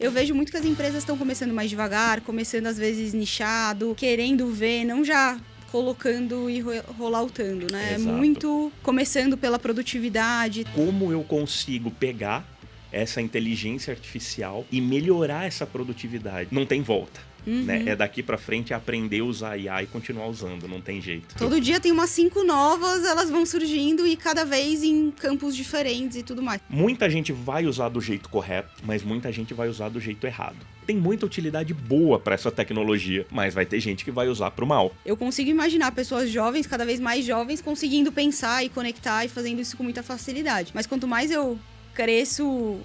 Eu vejo muito que as empresas estão começando mais devagar, começando às vezes nichado, querendo ver, não já colocando e rolloutando, né? Exato. Muito começando pela produtividade. Como eu consigo pegar essa inteligência artificial e melhorar essa produtividade? Não tem volta. Né? É daqui pra frente aprender a usar IA e continuar usando, não tem jeito. Todo dia tem umas 5 novas, elas vão surgindo e cada vez em campos diferentes e tudo mais. Muita gente vai usar do jeito correto, mas muita gente vai usar do jeito errado. Tem muita utilidade boa para essa tecnologia, mas vai ter gente que vai usar pro mal. Eu consigo imaginar pessoas jovens, cada vez mais jovens, conseguindo pensar e conectar e fazendo isso com muita facilidade. Mas quanto mais eu cresço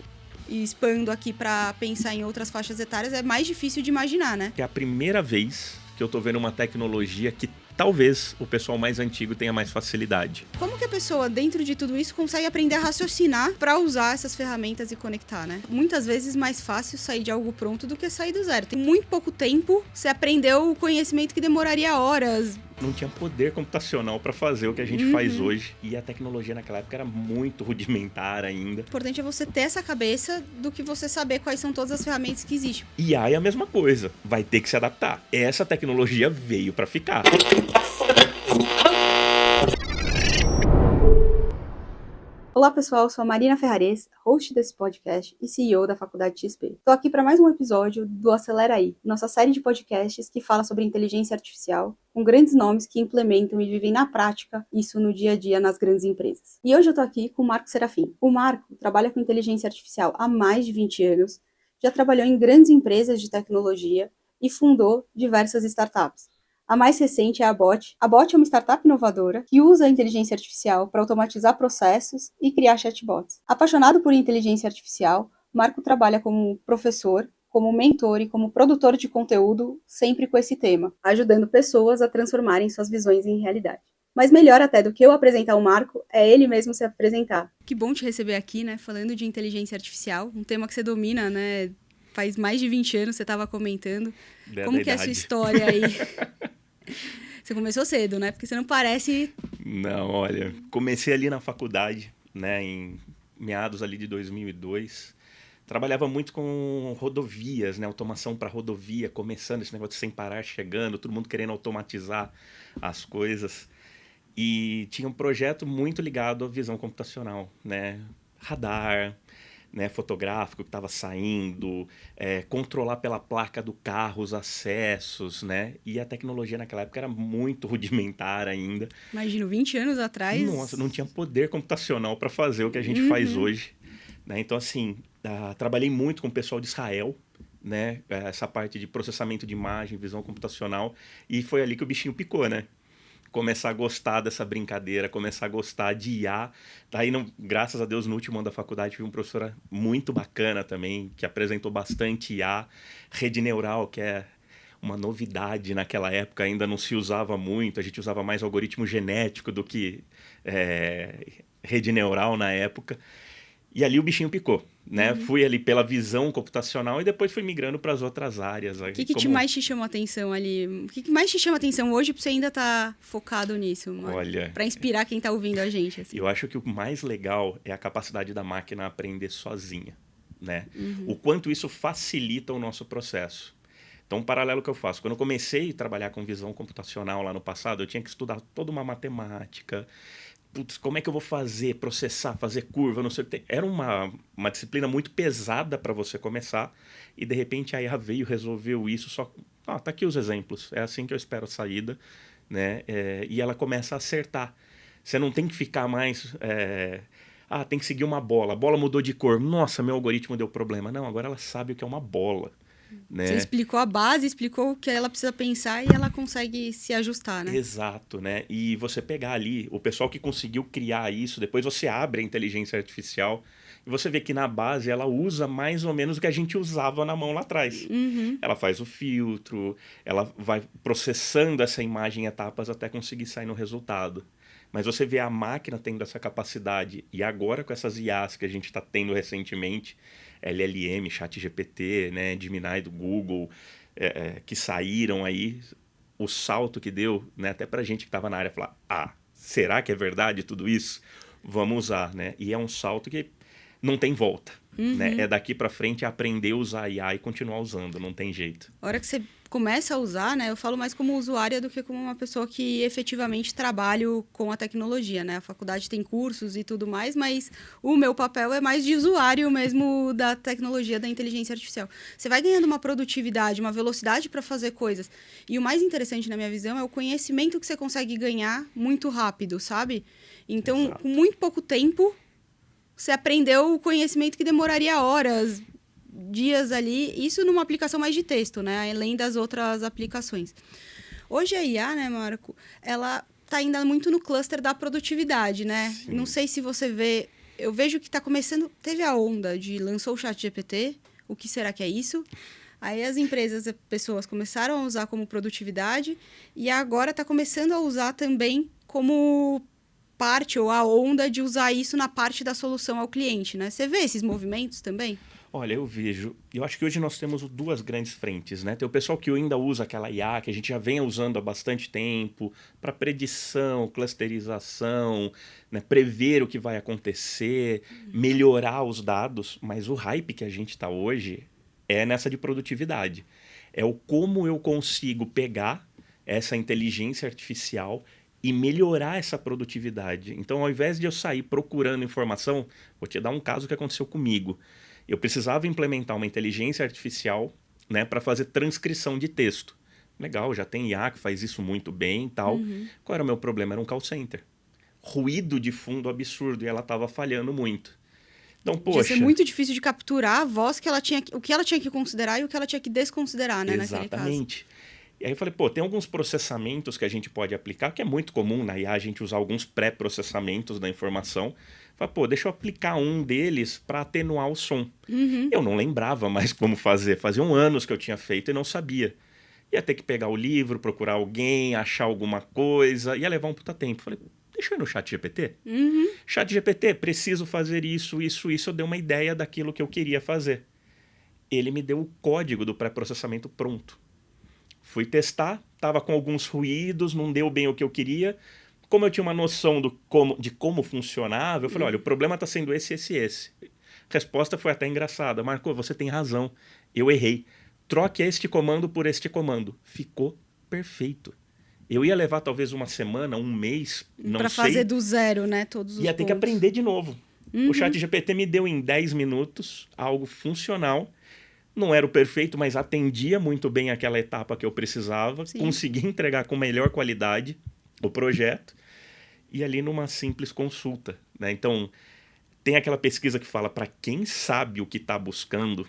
e expando aqui para pensar em outras faixas etárias, é mais difícil de imaginar, né? É a primeira vez que eu tô vendo uma tecnologia que talvez o pessoal mais antigo tenha mais facilidade. Como que a pessoa, dentro de tudo isso, consegue aprender a raciocinar para usar essas ferramentas e conectar, né? Muitas vezes mais fácil sair de algo pronto do que sair do zero. Tem muito pouco tempo, você aprendeu o conhecimento que demoraria horas. Não tinha poder computacional para fazer o que a gente faz hoje. E a tecnologia naquela época era muito rudimentar ainda. O importante é você ter essa cabeça do que você saber quais são todas as ferramentas que existem. IA é a mesma coisa. Vai ter que se adaptar. Essa tecnologia veio para ficar. Olá pessoal, sou a Marina Ferrares, host desse podcast e CEO da Faculdade XP. Estou aqui para mais um episódio do Acelera aí, nossa série de podcasts que fala sobre inteligência artificial, com grandes nomes que implementam e vivem na prática isso no dia a dia nas grandes empresas. E hoje eu estou aqui com o Marco Serafim. O Marco trabalha com inteligência artificial há mais de 20 anos, já trabalhou em grandes empresas de tecnologia e fundou diversas startups. A mais recente é a Bot. A Bot é uma startup inovadora que usa a inteligência artificial para automatizar processos e criar chatbots. Apaixonado por inteligência artificial, Marco trabalha como professor, como mentor e como produtor de conteúdo, sempre com esse tema, ajudando pessoas a transformarem suas visões em realidade. Mas melhor até do que eu apresentar o Marco, é ele mesmo se apresentar. Que bom te receber aqui, né? Falando de inteligência artificial, um tema que você domina, né? Faz mais de 20 anos, você estava comentando. Como que é a sua história aí? Você começou cedo, né? Porque você não parece... Não, olha, comecei ali na faculdade, né, em meados ali de 2002. Trabalhava muito com rodovias, né, automação para rodovia, começando esse negócio de sem parar, chegando, todo mundo querendo automatizar as coisas. E tinha um projeto muito ligado à visão computacional, né, radar, né, fotográfico que estava saindo, controlar pela placa do carro os acessos, né? E a tecnologia naquela época era muito rudimentar ainda. Imagino, 20 anos atrás... Nossa, não tinha poder computacional para fazer o que a gente faz hoje. Né? Então, assim, trabalhei muito com o pessoal de Israel, né? Essa parte de processamento de imagem, visão computacional, e foi ali que o bichinho picou, né? Começar a gostar dessa brincadeira, começar a gostar de IA. Daí, graças a Deus, no último ano da faculdade, tive uma professora muito bacana também, que apresentou bastante IA. Rede neural, que é uma novidade naquela época, ainda não se usava muito. A gente usava mais algoritmo genético do que rede neural na época. E ali o bichinho picou, né? Fui ali pela visão computacional e depois fui migrando para as outras áreas. O que mais te chamou a atenção ali? O que mais te chama a atenção hoje para você ainda estar focado nisso? Olha, para inspirar quem está ouvindo a gente. Assim. Eu acho que o mais legal é a capacidade da máquina aprender sozinha, né? O quanto isso facilita o nosso processo. Então, um paralelo que eu faço. Quando eu comecei a trabalhar com visão computacional lá no passado, eu tinha que estudar toda uma matemática. Putz, como é que eu vou fazer, processar, fazer curva, não sei o que. Era uma disciplina muito pesada para você começar e, de repente, a IA veio, resolveu isso. Só, tá aqui os exemplos. É assim que eu espero a saída, né? E ela começa a acertar. Você não tem que ficar mais... tem que seguir uma bola. A bola mudou de cor. Nossa, meu algoritmo deu problema. Não, agora ela sabe o que é uma bola. Né? Você explicou a base, explicou o que ela precisa pensar e ela consegue se ajustar, né? Exato, né? E você pegar ali, o pessoal que conseguiu criar isso, depois você abre a inteligência artificial e você vê que na base ela usa mais ou menos o que a gente usava na mão lá atrás. Ela faz o filtro, ela vai processando essa imagem em etapas até conseguir sair no resultado. Mas você vê a máquina tendo essa capacidade e agora com essas IAs que a gente está tendo recentemente, LLM, ChatGPT, né, Gemini do Google, que saíram aí, o salto que deu, né, até pra gente que estava na área, falar, será que é verdade tudo isso? Vamos usar, né? E é um salto que não tem volta. né? É daqui para frente aprender a usar IA e continuar usando, não tem jeito. A hora que você começa a usar, né? Eu falo mais como usuária do que como uma pessoa que efetivamente trabalha com a tecnologia, né? A faculdade tem cursos e tudo mais, mas o meu papel é mais de usuário mesmo da tecnologia, da inteligência artificial. Você vai ganhando uma produtividade, uma velocidade para fazer coisas. E o mais interessante, na minha visão, é o conhecimento que você consegue ganhar muito rápido, sabe? Então, Exato. com muito pouco tempo, você aprendeu o conhecimento que demoraria horas, dias ali, isso numa aplicação mais de texto, né? Além das outras aplicações. Hoje a IA, né, Marco, ela tá ainda muito no cluster da produtividade, né? Sim. Não sei se você vê, eu vejo que tá começando, teve a onda de lançou o ChatGPT, o que será que é isso? Aí as empresas, as pessoas começaram a usar como produtividade e agora tá começando a usar também como parte ou a onda de usar isso na parte da solução ao cliente, né? Você vê esses movimentos também? Olha, eu vejo. Eu acho que hoje nós temos duas grandes frentes, né? Tem o pessoal que ainda usa aquela IA, que a gente já vem usando há bastante tempo, para predição, clusterização, né? Prever o que vai acontecer, melhorar os dados. Mas o hype que a gente está hoje é nessa de produtividade. É o como eu consigo pegar essa inteligência artificial e melhorar essa produtividade. Então, ao invés de eu sair procurando informação, vou te dar um caso que aconteceu comigo. Eu precisava implementar uma inteligência artificial, né, para fazer transcrição de texto. Legal, já tem IA que faz isso muito bem e tal. Qual era o meu problema? Era um call center. Ruído de fundo absurdo e ela estava falhando muito. Então, poxa... Ia ser muito difícil de capturar a voz que ela tinha, o que ela tinha que considerar e o que ela tinha que desconsiderar, né, naquele caso. Exatamente. E aí eu falei, pô, tem alguns processamentos que a gente pode aplicar, que é muito comum na IA a gente usar alguns pré-processamentos da informação. Falei, pô, deixa eu aplicar um deles para atenuar o som. Eu não lembrava mais como fazer. Faziam anos que eu tinha feito e não sabia. Ia ter que pegar o livro, procurar alguém, achar alguma coisa. Ia levar um puta tempo. Falei, deixa eu ir no ChatGPT. ChatGPT, preciso fazer isso, isso, isso. Eu dei uma ideia daquilo que eu queria fazer. Ele me deu o código do pré-processamento pronto. Fui testar, estava com alguns ruídos, não deu bem o que eu queria. Como eu tinha uma noção de como funcionava, eu falei, olha, o problema está sendo esse. A resposta foi até engraçada. Marco, você tem razão, eu errei. Troque este comando por este comando. Ficou perfeito. Eu ia levar talvez uma semana, um mês, não sei. Para fazer do zero, né, todos os Ia ter que aprender de novo. O ChatGPT me deu em 10 minutos algo funcional. Não era o perfeito, mas atendia muito bem aquela etapa que eu precisava. Sim. Consegui entregar com melhor qualidade o projeto. E ali numa simples consulta, né? Então, tem aquela pesquisa que fala para quem sabe o que está buscando,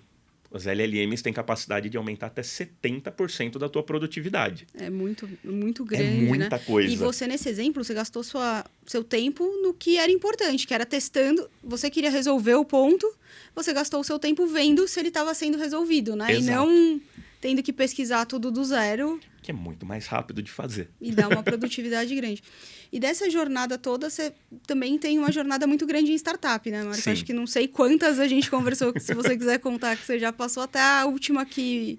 os LLMs têm capacidade de aumentar até 70% da tua produtividade. É muito, muito grande, é muita coisa. E você, nesse exemplo, você gastou seu tempo no que era importante, que era testando. Você queria resolver o ponto, você gastou o seu tempo vendo se ele estava sendo resolvido, né? Exato. E não tendo que pesquisar tudo do zero. Que é muito mais rápido de fazer. E dá uma produtividade grande. E dessa jornada toda, você também tem uma jornada muito grande em startup, né, Marco? Sim. Acho que não sei quantas a gente conversou, se você quiser contar que você já passou, até a última que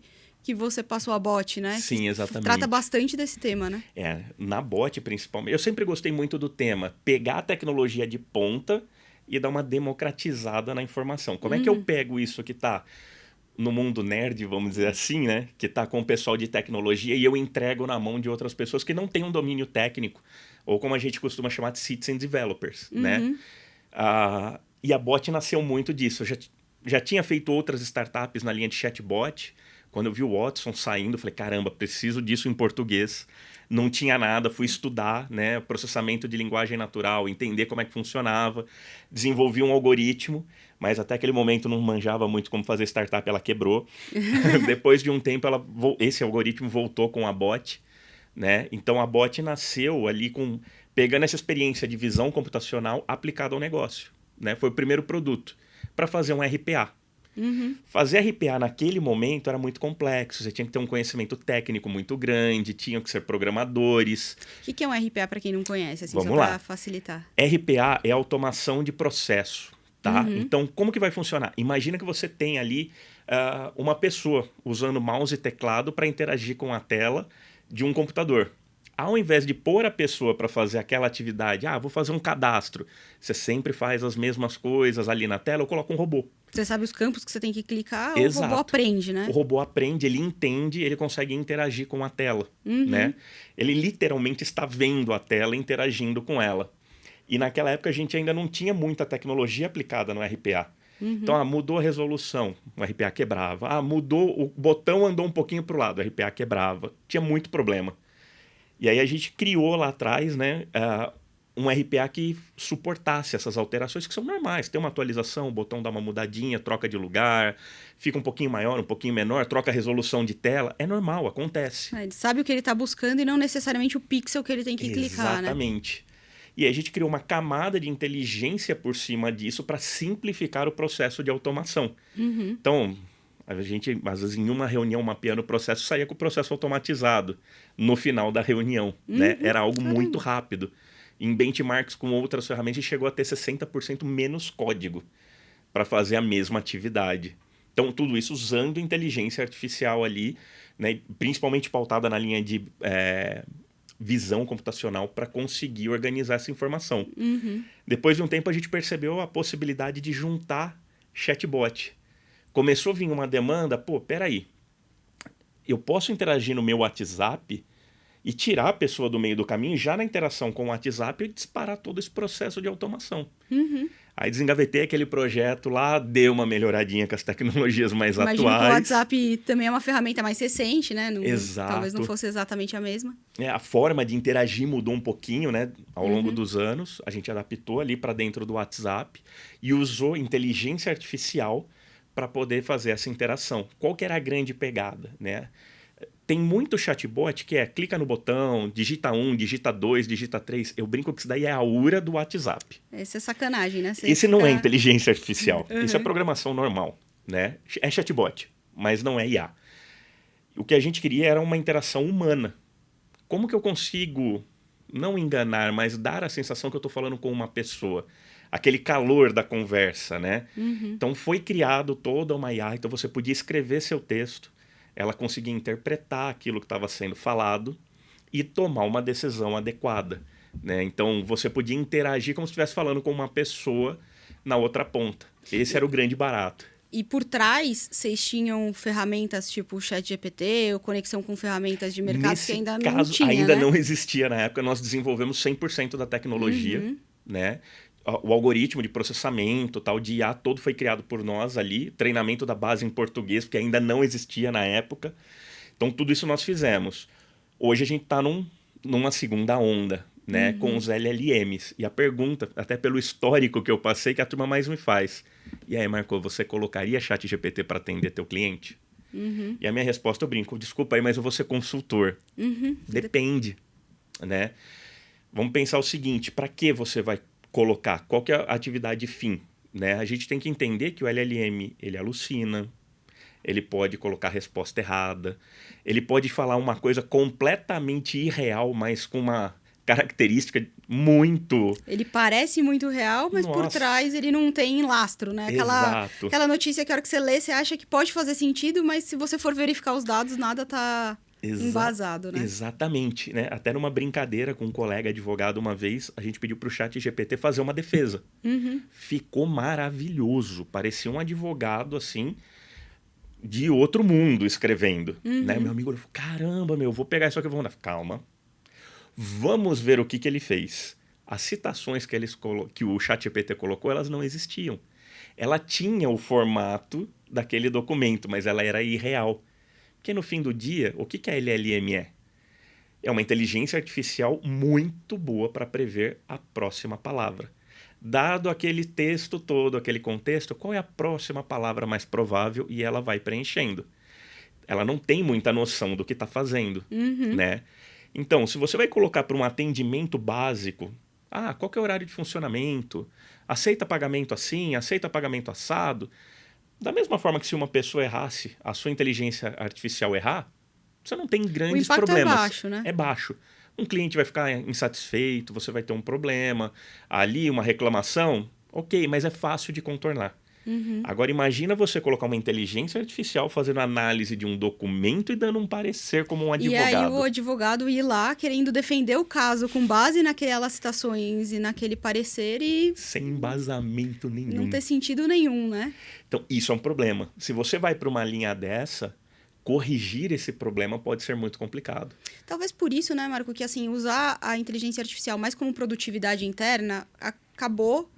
você passou a Bot, né? Sim, que exatamente. Trata bastante desse tema, né? Na Bot, principalmente. Eu sempre gostei muito do tema pegar a tecnologia de ponta e dar uma democratizada na informação. Como é que eu pego isso que está no mundo nerd, vamos dizer assim, né? Que está com o pessoal de tecnologia e eu entrego na mão de outras pessoas que não têm um domínio técnico, ou como a gente costuma chamar de citizen developers, né? E a Bot nasceu muito disso. Eu já tinha feito outras startups na linha de chatbot. Quando eu vi o Watson saindo, eu falei, caramba, preciso disso em português. Não tinha nada, fui estudar, né, processamento de linguagem natural, entender como é que funcionava, desenvolvi um algoritmo, mas até aquele momento não manjava muito como fazer startup, ela quebrou. Depois de um tempo, esse algoritmo voltou com a Bot, né? Então a Bot nasceu ali pegando essa experiência de visão computacional aplicada ao negócio, né? Foi o primeiro produto para fazer um RPA. Fazer RPA naquele momento era muito complexo, você tinha que ter um conhecimento técnico muito grande, tinham que ser programadores. O que é um RPA para quem não conhece, assim, Vamos só lá. para facilitar? RPA é automação de processo, tá? Então, como que vai funcionar? Imagina que você tem ali uma pessoa usando mouse e teclado para interagir com a tela de um computador. Ao invés de pôr a pessoa para fazer aquela atividade, vou fazer um cadastro, você sempre faz as mesmas coisas ali na tela, eu coloco um robô. Você sabe os campos que você tem que clicar, Exato. O robô aprende, né? O robô aprende, ele entende, ele consegue interagir com a tela, né? Ele literalmente está vendo a tela, interagindo com ela. E naquela época a gente ainda não tinha muita tecnologia aplicada no RPA. Então, mudou a resolução, o RPA quebrava. Mudou, o botão andou um pouquinho para o lado, o RPA quebrava. Tinha muito problema. E aí a gente criou lá atrás, né, um RPA que suportasse essas alterações que são normais. Tem uma atualização, o botão dá uma mudadinha, troca de lugar, fica um pouquinho maior, um pouquinho menor, troca a resolução de tela. É normal, acontece. Ele sabe o que ele está buscando e não necessariamente o pixel que ele tem que clicar, né? Exatamente. E aí a gente criou uma camada de inteligência por cima disso para simplificar o processo de automação. Então, a gente, às vezes, em uma reunião, mapeando o processo, saía com o processo automatizado no final da reunião. Né? Era algo muito rápido. Em benchmarks com outras ferramentas, chegou a ter 60% menos código para fazer a mesma atividade. Então, tudo isso usando inteligência artificial ali, né? Principalmente pautada na linha de visão computacional para conseguir organizar essa informação. Depois de um tempo, a gente percebeu a possibilidade de juntar chatbot. Começou a vir uma demanda, peraí, eu posso interagir no meu WhatsApp e tirar a pessoa do meio do caminho, já na interação com o WhatsApp, e disparar todo esse processo de automação. Aí desengavetei aquele projeto lá, deu uma melhoradinha com as tecnologias mais atuais. Imagino que o WhatsApp também é uma ferramenta mais recente, né? Exato. Talvez não fosse exatamente a mesma. A forma de interagir mudou um pouquinho, né? Ao longo dos anos. A gente adaptou ali para dentro do WhatsApp e usou inteligência artificial para poder fazer essa interação. Qual que era a grande pegada, né? Tem muito chatbot que clica no botão, digita 1, digita 2, digita 3. Eu brinco que isso daí é a URA do WhatsApp. Essa é sacanagem, né? Esse não é inteligência artificial. Isso é programação normal, né? É chatbot, mas não é IA. O que a gente queria era uma interação humana. Como que eu consigo não enganar, mas dar a sensação que eu estou falando com uma pessoa? Aquele calor da conversa, né? Então foi criado toda uma IA. Então você podia escrever seu texto, ela conseguia interpretar aquilo que estava sendo falado e tomar uma decisão adequada, né? Então, você podia interagir como se estivesse falando com uma pessoa na outra ponta. Esse era o grande barato. E por trás, vocês tinham ferramentas tipo o ChatGPT ou conexão com ferramentas de mercado que ainda não tinha, ainda né? não existia na época. Nós desenvolvemos 100% da tecnologia, né? O algoritmo de processamento, tal, de IA, todo foi criado por nós ali. Treinamento da base em português, porque ainda não existia na época. Então, tudo isso nós fizemos. Hoje a gente está numa segunda onda, né? Com os LLMs. E a pergunta, até pelo histórico que eu passei, que a turma mais me faz. E aí, Marco, você colocaria ChatGPT para atender teu cliente? E a minha resposta, eu brinco, desculpa aí, mas eu vou ser consultor. Depende, né? Vamos pensar o seguinte, para que você vai colocar? Qual que é a atividade fim? Né? A gente tem que entender que o LLM, ele alucina, ele pode colocar a resposta errada, ele pode falar uma coisa completamente irreal, mas com uma característica muito... Ele parece muito real, mas por trás ele não tem lastro, né? Aquela notícia que a hora que você lê, você acha que pode fazer sentido, mas se você for verificar os dados, nada tá... embasado, né? Exatamente, né? Até numa brincadeira com um colega advogado uma vez, a gente pediu para o ChatGPT fazer uma defesa. Ficou maravilhoso. Parecia um advogado, assim, de outro mundo escrevendo. Né? Meu amigo falou, caramba, vou pegar isso aqui e vou mandar. Calma. Vamos ver o que ele fez. As citações que o ChatGPT colocou, elas não existiam. Ela tinha o formato daquele documento, mas ela era irreal. Porque no fim do dia, o que a LLM é? É uma inteligência artificial muito boa para prever a próxima palavra. Dado aquele texto todo, aquele contexto, qual é a próxima palavra mais provável? E ela vai preenchendo. Ela não tem muita noção do que está fazendo, né? Então, se você vai colocar para um atendimento básico, qual que é o horário de funcionamento? Aceita pagamento assim? Aceita pagamento assado? Da mesma forma que se uma pessoa errasse, a sua inteligência artificial errar, você não tem grandes problemas. O impacto é baixo, né? É baixo. Um cliente vai ficar insatisfeito, você vai ter um problema. Ali, uma reclamação, ok, mas é fácil de contornar. Agora imagina você colocar uma inteligência artificial fazendo análise de um documento e dando um parecer como um advogado. E aí o advogado ir lá querendo defender o caso com base naquelas citações e naquele parecer e... Sem embasamento nenhum. Não ter sentido nenhum, né? Então, isso é um problema. Se você vai para uma linha dessa, corrigir esse problema pode ser muito complicado. Talvez por isso, né, Marco, que assim, usar a inteligência artificial mais como produtividade interna acabou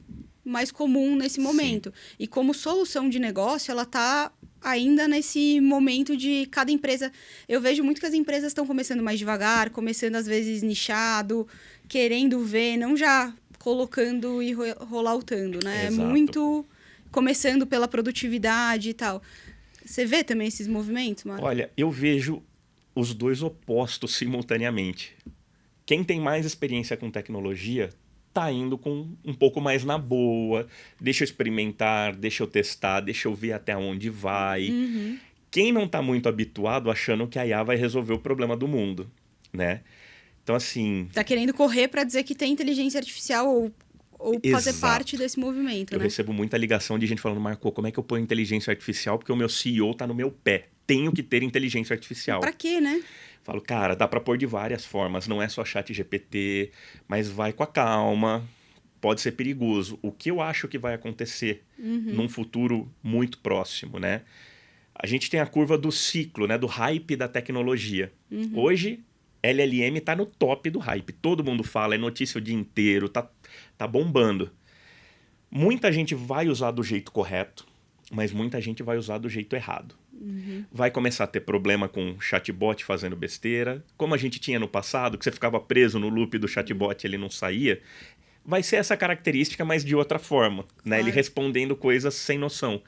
mais comum nesse momento. Sim. E como solução de negócio, ela está ainda nesse momento de cada empresa. Eu vejo muito que as empresas estão começando mais devagar, começando às vezes nichado, querendo ver, não já colocando e rolloutando, né? Exato. É muito começando pela produtividade e tal. Você vê também esses movimentos, Marco? Olha, eu vejo os dois opostos simultaneamente. Quem tem mais experiência com tecnologia tá indo com um pouco mais na boa, deixa eu experimentar, deixa eu testar, deixa eu ver até onde vai. Quem não tá muito habituado achando que a IA vai resolver o problema do mundo, né? Então, assim... Tá querendo correr para dizer que tem inteligência artificial ou fazer parte desse movimento, Eu né? recebo muita ligação de gente falando, Marco, como é que eu ponho inteligência artificial? Porque o meu CEO tá no meu pé. Tenho que ter inteligência artificial. Pra quê, né? Falo, cara, dá para pôr de várias formas, não é só ChatGPT, mas vai com a calma, pode ser perigoso. O que eu acho que vai acontecer num futuro muito próximo, né? A gente tem a curva do ciclo, né? Do hype da tecnologia. Hoje, LLM tá no top do hype. Todo mundo fala, é notícia o dia inteiro, tá bombando. Muita gente vai usar do jeito correto, mas muita gente vai usar do jeito errado. Vai começar a ter problema com chatbot fazendo besteira. Como a gente tinha no passado, que você ficava preso no loop do chatbot e ele não saía, vai ser essa característica, mas de outra forma, né? Ele respondendo coisas sem noção.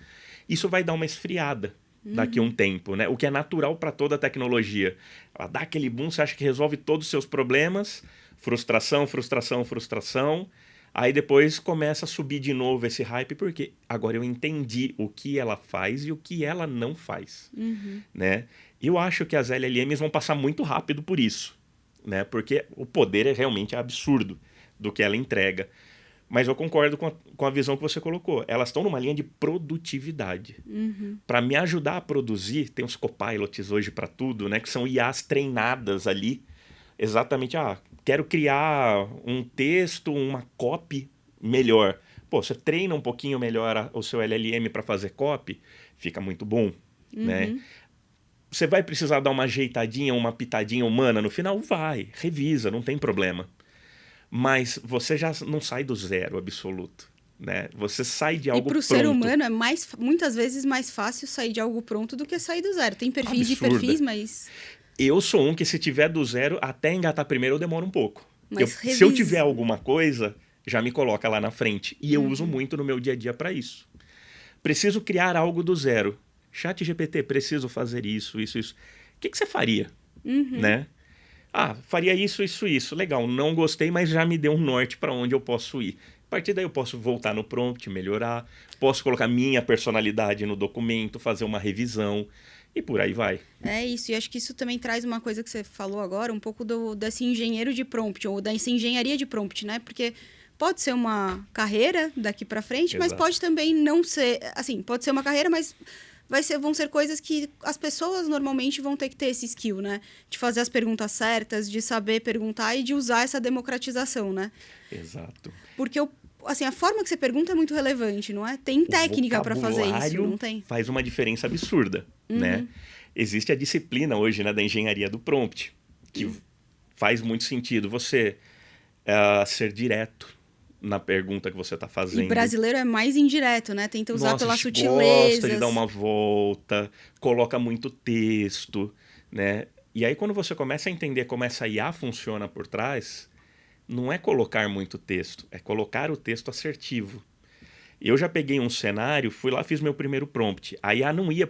Isso vai dar uma esfriada daqui a um tempo, né? O que é natural para toda a tecnologia. Ela dá aquele boom, você acha que resolve todos os seus problemas, frustração, frustração, frustração. Aí depois começa a subir de novo esse hype, porque agora eu entendi o que ela faz e o que ela não faz. Né? Eu acho que as LLMs vão passar muito rápido por isso, né? Porque o poder é realmente absurdo do que ela entrega. Mas eu concordo com a visão que você colocou. Elas estão numa linha de produtividade. Para me ajudar a produzir, tem os copilots hoje para tudo, né? Que são IAs treinadas ali. Exatamente, quero criar um texto, uma copy melhor. Pô, você treina um pouquinho melhor o seu LLM para fazer copy, fica muito bom, né? Você vai precisar dar uma ajeitadinha, uma pitadinha humana no final? Vai, revisa, não tem problema. Mas você já não sai do zero absoluto, né? Você sai de algo pronto. E pro ser humano é muitas vezes mais fácil sair de algo pronto do que sair do zero. Tem perfis e perfis, mas... Eu sou um que, se tiver do zero, até engatar primeiro eu demoro um pouco. Se eu tiver alguma coisa, já me coloca lá na frente. E eu uso muito no meu dia a dia para isso. Preciso criar algo do zero. ChatGPT, preciso fazer isso, isso, isso. O que você faria? Né? Faria isso, isso, isso. Legal, não gostei, mas já me deu um norte para onde eu posso ir. A partir daí eu posso voltar no prompt, melhorar. Posso colocar minha personalidade no documento, fazer uma revisão. E por aí vai. É isso, e acho que isso também traz uma coisa que você falou agora, um pouco desse engenheiro de prompt, ou dessa engenharia de prompt, né? Porque pode ser uma carreira daqui para frente, mas pode também não ser... Assim, pode ser uma carreira, mas vão ser coisas que as pessoas normalmente vão ter que ter esse skill, né? De fazer as perguntas certas, de saber perguntar e de usar essa democratização, né? Exato. Porque assim, a forma que você pergunta é muito relevante, não é? Tem técnica para fazer isso, não tem? Faz uma diferença absurda, né? Existe a disciplina hoje, né, da engenharia do prompt, que faz muito sentido você ser direto na pergunta que você está fazendo. E brasileiro é mais indireto, né? Tenta usar pela sutileza. Gosta de dar uma volta, coloca muito texto, né? E aí quando você começa a entender como essa IA funciona por trás... Não é colocar muito texto, é colocar o texto assertivo. Eu já peguei um cenário, fui lá, fiz meu primeiro prompt. A IA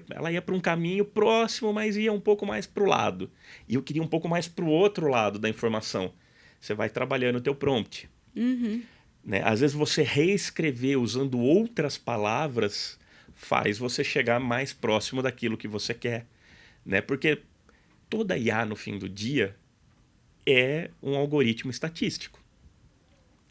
ela ia para um caminho próximo, mas ia um pouco mais para o lado. E eu queria um pouco mais para o outro lado da informação. Você vai trabalhando o teu prompt. Né? Às vezes você reescrever usando outras palavras faz você chegar mais próximo daquilo que você quer. Né? Porque toda IA, no fim do dia, é um algoritmo estatístico,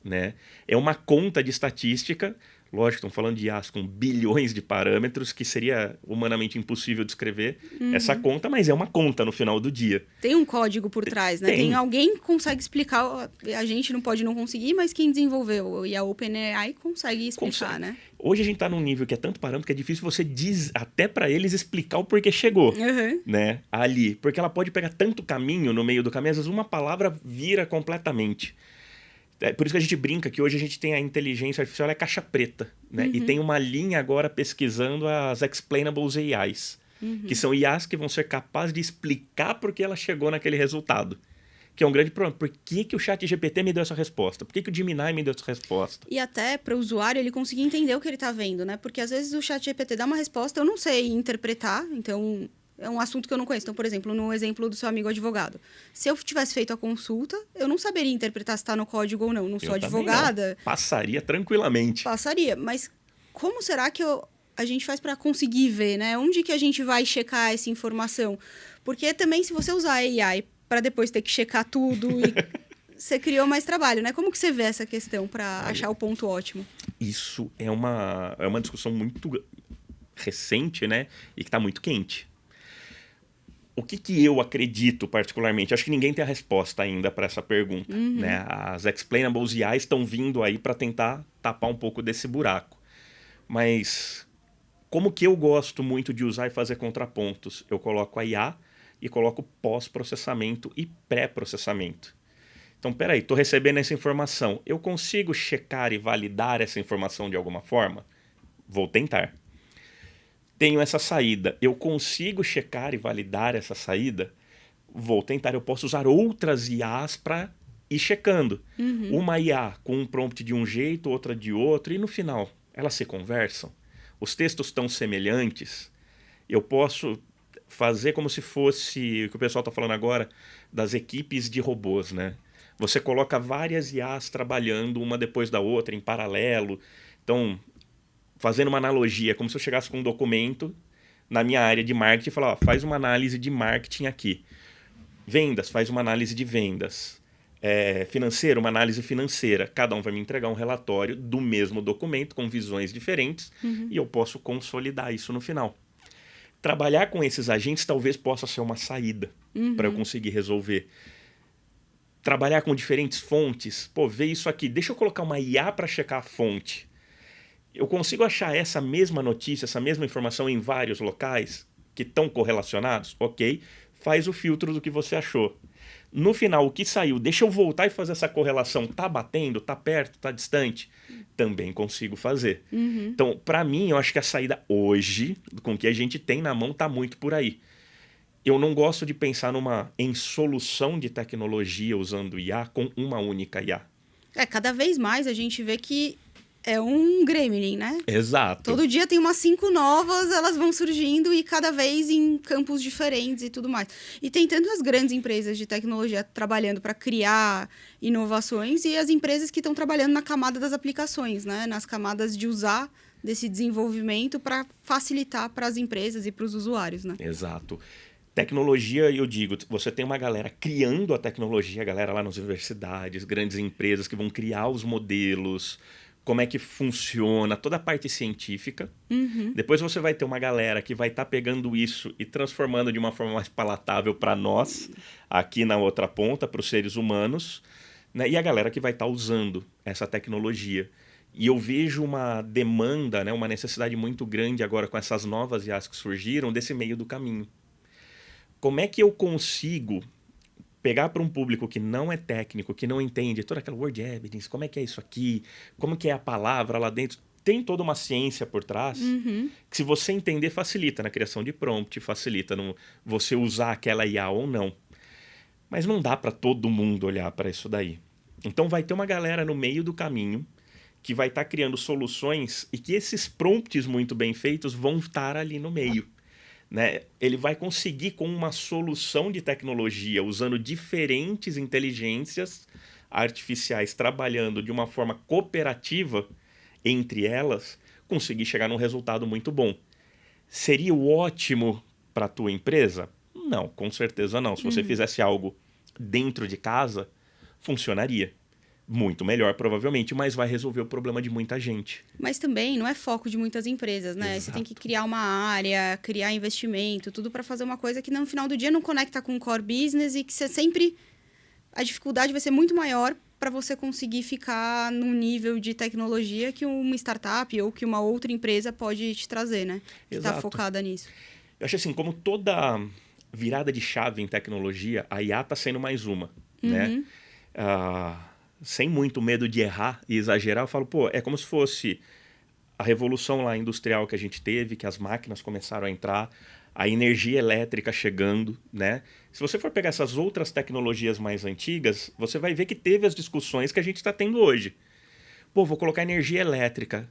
né? É uma conta de estatística Lógico, estão falando de IAs com bilhões de parâmetros, que seria humanamente impossível de escrever essa conta, mas é uma conta no final do dia. Tem um código por trás, né? Tem alguém que consegue explicar, a gente não pode não conseguir, mas quem desenvolveu e a OpenAI consegue explicar, né? Hoje a gente está num nível que é tanto parâmetro que é difícil você até para eles explicar o porquê chegou, né? Ali. Porque ela pode pegar tanto caminho no meio do caminho, às vezes uma palavra vira completamente. É por isso que a gente brinca que hoje a gente tem a inteligência artificial, ela é caixa preta, né? E tem uma linha agora pesquisando as explainables AIs, que são IAs que vão ser capazes de explicar por que ela chegou naquele resultado. Que é um grande problema. Por que o ChatGPT me deu essa resposta? Por que o Gemini me deu essa resposta? E até para o usuário ele conseguir entender o que ele está vendo, né? Porque às vezes o ChatGPT dá uma resposta, eu não sei interpretar, então é um assunto que eu não conheço. Então, por exemplo, no exemplo do seu amigo advogado. Se eu tivesse feito a consulta, eu não saberia interpretar se está no código ou não. Não sou advogada. Não. Passaria tranquilamente. Passaria. Mas como será que a gente faz para conseguir ver, né? Onde que a gente vai checar essa informação? Porque também, se você usar AI para depois ter que checar tudo e você criou mais trabalho, né? Como que você vê essa questão para achar o ponto ótimo? Isso é uma discussão muito recente, né? E que está muito quente. O que eu acredito particularmente? Acho que ninguém tem a resposta ainda para essa pergunta. Né? As explainables AIs estão vindo aí para tentar tapar um pouco desse buraco. Mas como que eu gosto muito de usar e fazer contrapontos? Eu coloco a IA e coloco pós-processamento e pré-processamento. Então, peraí, estou recebendo essa informação. Eu consigo checar e validar essa informação de alguma forma? Vou tentar. Tenho essa saída, eu consigo checar e validar essa saída? Vou tentar. Eu posso usar outras IAs para ir checando. Uma IA com um prompt de um jeito, outra de outro, e no final, elas se conversam? Os textos estão semelhantes? Eu posso fazer como se fosse o que o pessoal está falando agora das equipes de robôs, né? Você coloca várias IAs trabalhando uma depois da outra, em paralelo. Então, fazendo uma analogia, como se eu chegasse com um documento na minha área de marketing e falar, ó, faz uma análise de marketing aqui. Vendas, faz uma análise de vendas. Financeiro, uma análise financeira. Cada um vai me entregar um relatório do mesmo documento, com visões diferentes, e eu posso consolidar isso no final. Trabalhar com esses agentes talvez possa ser uma saída para eu conseguir resolver. Trabalhar com diferentes fontes, ver isso aqui, deixa eu colocar uma IA para checar a fonte. Eu consigo achar essa mesma notícia, essa mesma informação em vários locais que estão correlacionados? Ok, faz o filtro do que você achou. No final, o que saiu, deixa eu voltar e fazer essa correlação. Tá batendo? Tá perto? Tá distante? Também consigo fazer. Então, para mim, eu acho que a saída hoje, com o que a gente tem na mão, tá muito por aí. Eu não gosto de pensar em solução de tecnologia usando IA com uma única IA. Cada vez mais a gente vê que é um gremlin, né? Exato. Todo dia tem umas 5 novas, elas vão surgindo e cada vez em campos diferentes e tudo mais. E tem tanto as grandes empresas de tecnologia trabalhando para criar inovações e as empresas que estão trabalhando na camada das aplicações, né? Nas camadas de usar desse desenvolvimento para facilitar para as empresas e para os usuários, né? Exato. Tecnologia, eu digo, você tem uma galera criando a tecnologia, a galera lá nas universidades, grandes empresas que vão criar os modelos, como é que funciona, toda a parte científica. Depois você vai ter uma galera que vai estar pegando isso e transformando de uma forma mais palatável para nós, aqui na outra ponta, para os seres humanos, né? E a galera que vai estar usando essa tecnologia. E eu vejo uma demanda, né? Uma necessidade muito grande agora com essas novas IAs que surgiram desse meio do caminho. Como é que eu consigo pegar para um público que não é técnico, que não entende toda aquela word evidence, como é que é isso aqui, como que é a palavra lá dentro, tem toda uma ciência por trás, que se você entender, facilita na criação de prompt, facilita no você usar aquela IA ou não. Mas não dá para todo mundo olhar para isso daí. Então vai ter uma galera no meio do caminho que vai estar criando soluções e que esses prompts muito bem feitos vão estar ali no meio. Né? Ele vai conseguir, com uma solução de tecnologia, usando diferentes inteligências artificiais, trabalhando de uma forma cooperativa entre elas, conseguir chegar num resultado muito bom. Seria ótimo para a tua empresa? Não, com certeza não. Se você fizesse algo dentro de casa, funcionaria. Muito melhor, provavelmente, mas vai resolver o problema de muita gente. Mas também não é foco de muitas empresas, né? Exato. Você tem que criar uma área, criar investimento, tudo para fazer uma coisa que no final do dia não conecta com o core business e que você sempre... A dificuldade vai ser muito maior para você conseguir ficar num nível de tecnologia que uma startup ou que uma outra empresa pode te trazer, né? Que está focada nisso. Eu acho assim, como toda virada de chave em tecnologia, a IA está sendo mais uma, né? Sem muito medo de errar e exagerar, eu falo, pô, é como se fosse a revolução lá industrial que a gente teve, que as máquinas começaram a entrar, a energia elétrica chegando, né? Se você for pegar essas outras tecnologias mais antigas, você vai ver que teve as discussões que a gente está tendo hoje. Pô, vou colocar energia elétrica.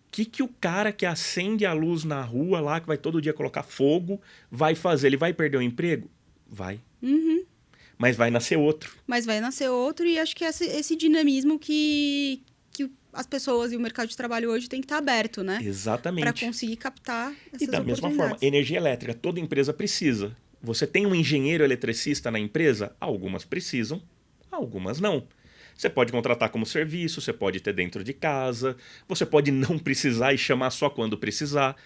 O que o cara que acende a luz na rua lá, que vai todo dia colocar fogo, vai fazer? Ele vai perder o emprego? Vai. Mas vai nascer outro. E acho que é esse dinamismo que as pessoas e o mercado de trabalho hoje tem que estar aberto, né? Exatamente. Para conseguir captar essas oportunidades. E da mesma forma, energia elétrica, toda empresa precisa. Você tem um engenheiro eletricista na empresa? Algumas precisam, algumas não. Você pode contratar como serviço, você pode ter dentro de casa, você pode não precisar e chamar só quando precisar.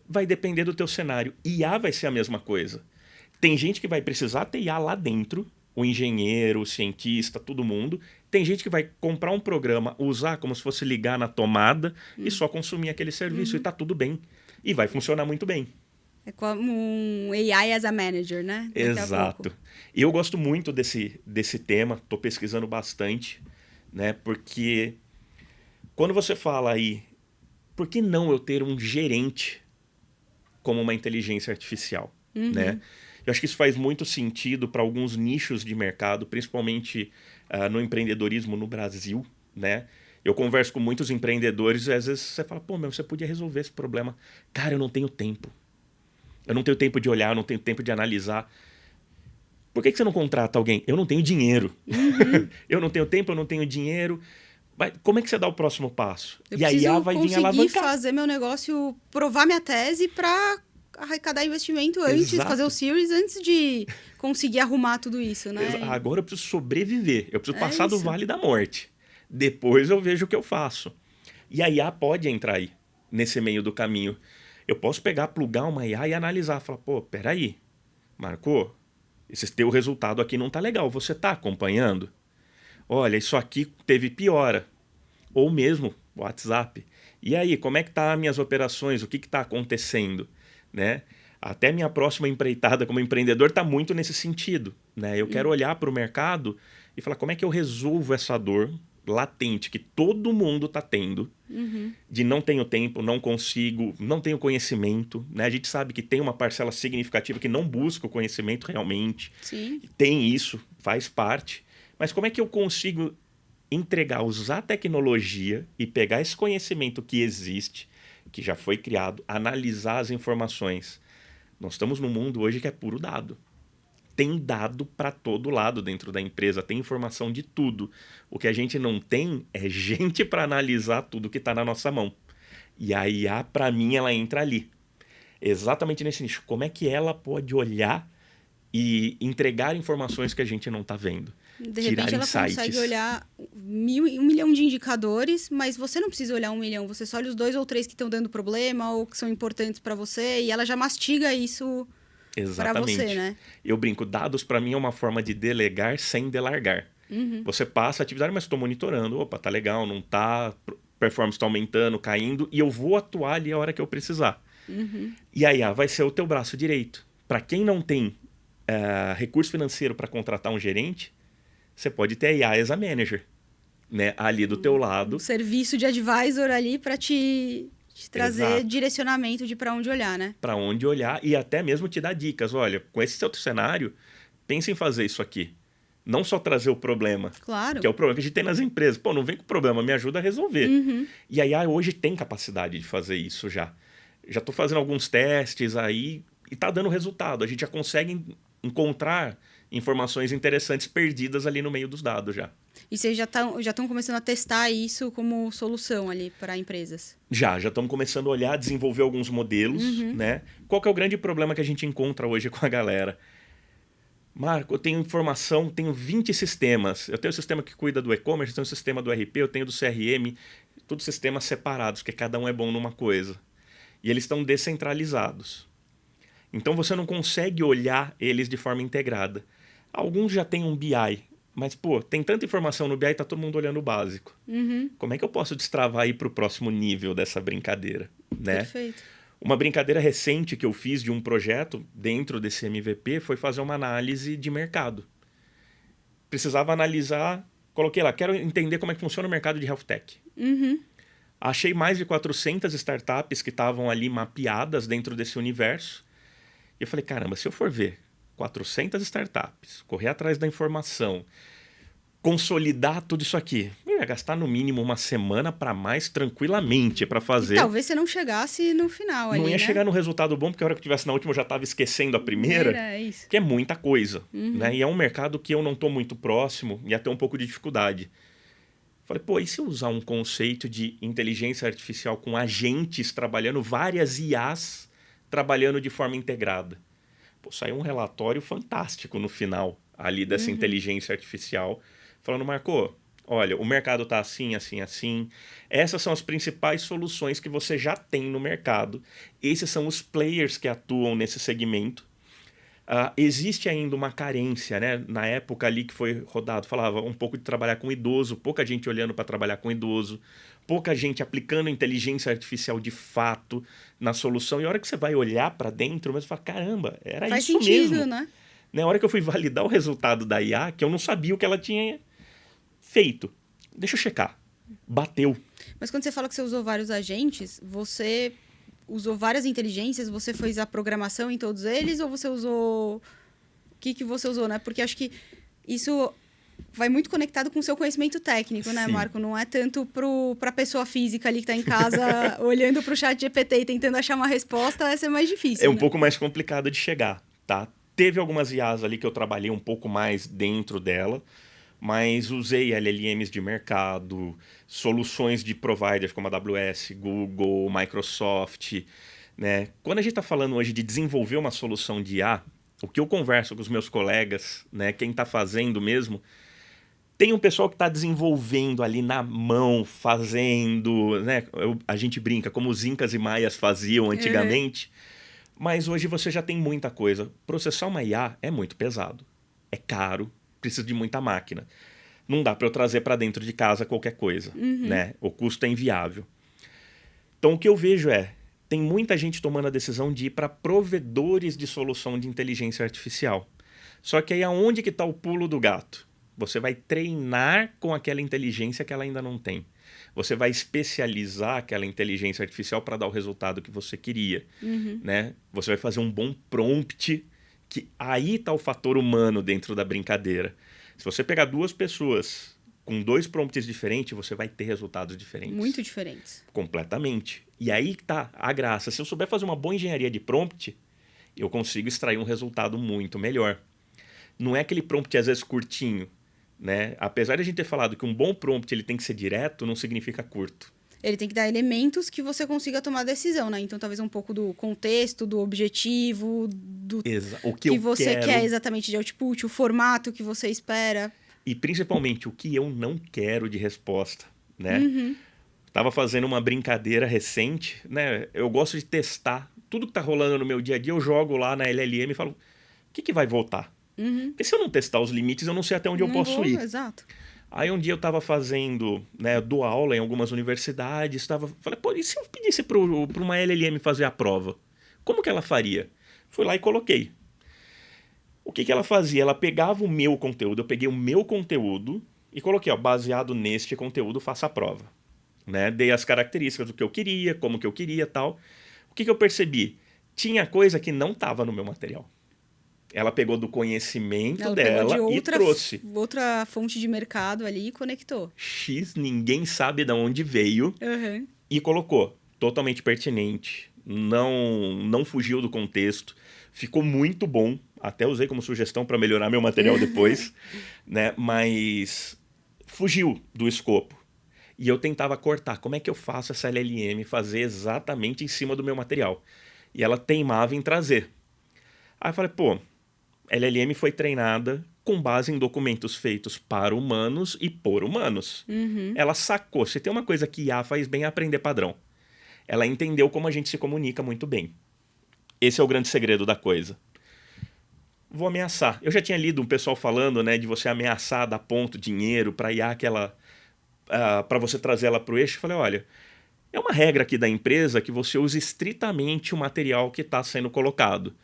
Vai depender do teu cenário. IA vai ser a mesma coisa. Tem gente que vai precisar ter IA lá dentro, o engenheiro, o cientista, todo mundo. Tem gente que vai comprar um programa, usar como se fosse ligar na tomada e só consumir aquele serviço e tá tudo bem. E vai funcionar muito bem. É como um AI as a manager, né? Exato. E eu gosto muito desse tema, estou pesquisando bastante, né? Porque quando você fala aí, por que não eu ter um gerente como uma inteligência artificial, né? Eu acho que isso faz muito sentido para alguns nichos de mercado, principalmente no empreendedorismo no Brasil, né? Eu converso com muitos empreendedores e às vezes você fala, pô, você podia resolver esse problema. Cara, eu não tenho tempo. Eu não tenho tempo de olhar, eu não tenho tempo de analisar. Por que você não contrata alguém? Eu não tenho dinheiro. Eu não tenho tempo, eu não tenho dinheiro. Mas como é que você dá o próximo passo? E a IA vai vir alavancar. Eu preciso fazer meu negócio, provar minha tese para arrecadar investimento antes, fazer o series antes de conseguir arrumar tudo isso, né? Agora eu preciso sobreviver. Eu preciso passar do vale da morte. Depois eu vejo o que eu faço. E a IA pode entrar aí, nesse meio do caminho. Eu posso pegar, plugar uma IA e analisar. Falar, pô, peraí, Marco, esse teu resultado aqui não tá legal. Você tá acompanhando? Olha, isso aqui teve piora. Ou mesmo WhatsApp. E aí, como é que tá as minhas operações? O que tá acontecendo? Né? Até minha próxima empreitada como empreendedor tá muito nesse sentido. Né? Eu quero olhar para o mercado e falar, como é que eu resolvo essa dor latente que todo mundo está tendo, de não tenho tempo, não consigo, não tenho conhecimento, né? A gente sabe que tem uma parcela significativa que não busca o conhecimento realmente. Sim. Tem isso, faz parte. Mas como é que eu consigo entregar, usar a tecnologia e pegar esse conhecimento que existe, que já foi criado, analisar as informações? Nós estamos num mundo hoje que é puro dado. Tem dado para todo lado dentro da empresa, tem informação de tudo. O que a gente não tem é gente para analisar tudo que está na nossa mão. E a IA, para mim, ela entra ali. Exatamente nesse nicho. Como é que ela pode olhar e entregar informações que a gente não está vendo? De repente ela consegue olhar 1 milhão de indicadores, mas você não precisa olhar 1 milhão. Você só olha os 2 ou 3 que estão dando problema ou que são importantes para você e ela já mastiga isso... Exatamente. Pra você, né? Eu brinco, dados para mim é uma forma de delegar sem delargar. Você passa a atividade, mas estou monitorando. Opa, tá legal, não tá, performance está aumentando, caindo, e eu vou atuar ali a hora que eu precisar. E aí vai ser o teu braço direito. Para quem não tem recurso financeiro para contratar um gerente, você pode ter a IA as a manager, né? Ali do teu lado. Um serviço de advisor ali para te trazer direcionamento de para onde olhar, né? Para onde olhar e até mesmo te dar dicas. Olha, com esse seu cenário, pense em fazer isso aqui. Não só trazer o problema, claro, que é o problema que a gente tem nas empresas. Pô, não vem com problema, me ajuda a resolver. E a IA hoje tem capacidade de fazer isso já. Já estou fazendo alguns testes aí e está dando resultado. A gente já consegue encontrar informações interessantes perdidas ali no meio dos dados já. E vocês já estão começando a testar isso como solução ali para empresas? Já estamos começando a olhar, desenvolver alguns modelos, né? Qual que é o grande problema que a gente encontra hoje com a galera? Marco, eu tenho informação, tenho 20 sistemas. Eu tenho o sistema que cuida do e-commerce, eu tenho o sistema do RP, eu tenho do CRM, todos sistemas separados, porque cada um é bom numa coisa. E eles estão descentralizados. Então você não consegue olhar eles de forma integrada. Alguns já têm um BI, mas pô, tem tanta informação no BI e tá todo mundo olhando o básico. Como é que eu posso destravar aí para o próximo nível dessa brincadeira, né? Perfeito. Uma brincadeira recente que eu fiz de um projeto dentro desse MVP foi fazer uma análise de mercado. Precisava analisar, coloquei lá, quero entender como é que funciona o mercado de health tech. Achei mais de 400 startups que estavam ali mapeadas dentro desse universo. E eu falei, caramba, se eu for ver 400 startups, correr atrás da informação, consolidar tudo isso aqui, eu ia gastar no mínimo uma semana para mais tranquilamente para fazer. E talvez você não chegasse no final ali, Não ia né? chegar no resultado bom, porque a hora que eu estivesse na última eu já estava esquecendo a primeira, Era isso. que é muita coisa. Né? E é um mercado que eu não estou muito próximo e até um pouco de dificuldade. Falei, pô, e se eu usar um conceito de inteligência artificial com agentes trabalhando, várias IAs trabalhando de forma integrada? Pô, saiu um relatório fantástico no final ali dessa inteligência artificial, falando, Marco, olha, o mercado está assim, assim, assim. Essas são as principais soluções que você já tem no mercado. Esses são os players que atuam nesse segmento. Existe ainda uma carência, né? Na época ali que foi rodado, falava um pouco de trabalhar com idoso, pouca gente olhando para trabalhar com idoso, pouca gente aplicando inteligência artificial de fato na solução. E a hora que você vai olhar para dentro, você fala, caramba, era Faz isso sentido, mesmo. né? Na hora que eu fui validar o resultado da IA, que eu não sabia o que ela tinha feito. Deixa eu checar. Bateu. Mas quando você fala que você usou vários agentes, você usou várias inteligências, você fez a programação em todos eles ou você usou... O que você usou, né? Porque acho que isso vai muito conectado com o seu conhecimento técnico, né, Sim. Marco? Não é tanto para a pessoa física ali que está em casa olhando para o chat GPT e tentando achar uma resposta, essa é mais difícil, É um né? pouco mais complicado de chegar, tá? Teve algumas IAs ali que eu trabalhei um pouco mais dentro dela, mas usei LLMs de mercado, soluções de providers como a AWS, Google, Microsoft, né? Quando a gente está falando hoje de desenvolver uma solução de IA, o que eu converso com os meus colegas, né, quem está fazendo mesmo, tem um pessoal que está desenvolvendo ali na mão, fazendo, né? A gente brinca como os incas e maias faziam antigamente, mas hoje você já tem muita coisa. Processar uma IA é muito pesado, é caro, precisa de muita máquina. Não dá para eu trazer para dentro de casa qualquer coisa, né? O custo é inviável. Então o que eu vejo tem muita gente tomando a decisão de ir para provedores de solução de inteligência artificial. Só que aí aonde que está o pulo do gato? Você vai treinar com aquela inteligência que ela ainda não tem. Você vai especializar aquela inteligência artificial para dar o resultado que você queria. Né? Você vai fazer um bom prompt, que aí está o fator humano dentro da brincadeira. Se você pegar duas pessoas com dois prompts diferentes, você vai ter resultados diferentes. Muito diferentes. Completamente. E aí está a graça. Se eu souber fazer uma boa engenharia de prompt, eu consigo extrair um resultado muito melhor. Não é aquele prompt, às vezes, curtinho. Né? Apesar de a gente ter falado que um bom prompt ele tem que ser direto, não significa curto. Ele tem que dar elementos que você consiga tomar decisão, né? Então, talvez um pouco do contexto, do objetivo, do O que eu você quero. quer exatamente de output, o formato que você espera. E principalmente o que eu não quero de resposta, né? Tava fazendo uma brincadeira recente, né? Eu gosto de testar tudo que tá rolando no meu dia a dia, eu jogo lá na LLM e falo, o que vai voltar? Porque se eu não testar os limites, eu não sei até onde eu posso ir. Exato. Aí um dia eu estava fazendo, né, dou aula em algumas universidades, falei, pô, e se eu pedisse para uma LLM fazer a prova? Como que ela faria? Fui lá e coloquei. O que ela fazia? Ela pegava o meu conteúdo, eu peguei o meu conteúdo e coloquei, ó, baseado neste conteúdo, faça a prova. Né? Dei as características do que eu queria, como que eu queria e tal. O que eu percebi? Tinha coisa que não estava no meu material. Ela pegou do conhecimento dela e trouxe. Outra fonte de mercado ali e conectou. X, ninguém sabe de onde veio, e colocou. Totalmente pertinente. Não fugiu do contexto. Ficou muito bom. Até usei como sugestão para melhorar meu material depois. Né? Mas fugiu do escopo. E eu tentava cortar. Como é que eu faço essa LLM fazer exatamente em cima do meu material? E ela teimava em trazer. Aí eu falei, pô, LLM foi treinada com base em documentos feitos para humanos e por humanos. Ela sacou. Se tem uma coisa que IA faz bem é aprender padrão. Ela entendeu como a gente se comunica muito bem. Esse é o grande segredo da coisa. Vou ameaçar. Eu já tinha lido um pessoal falando, né, de você ameaçar, dar ponto, dinheiro para IA aquela... para você trazer ela para o eixo. Eu falei, olha, é uma regra aqui da empresa que você use estritamente o material que está sendo colocado.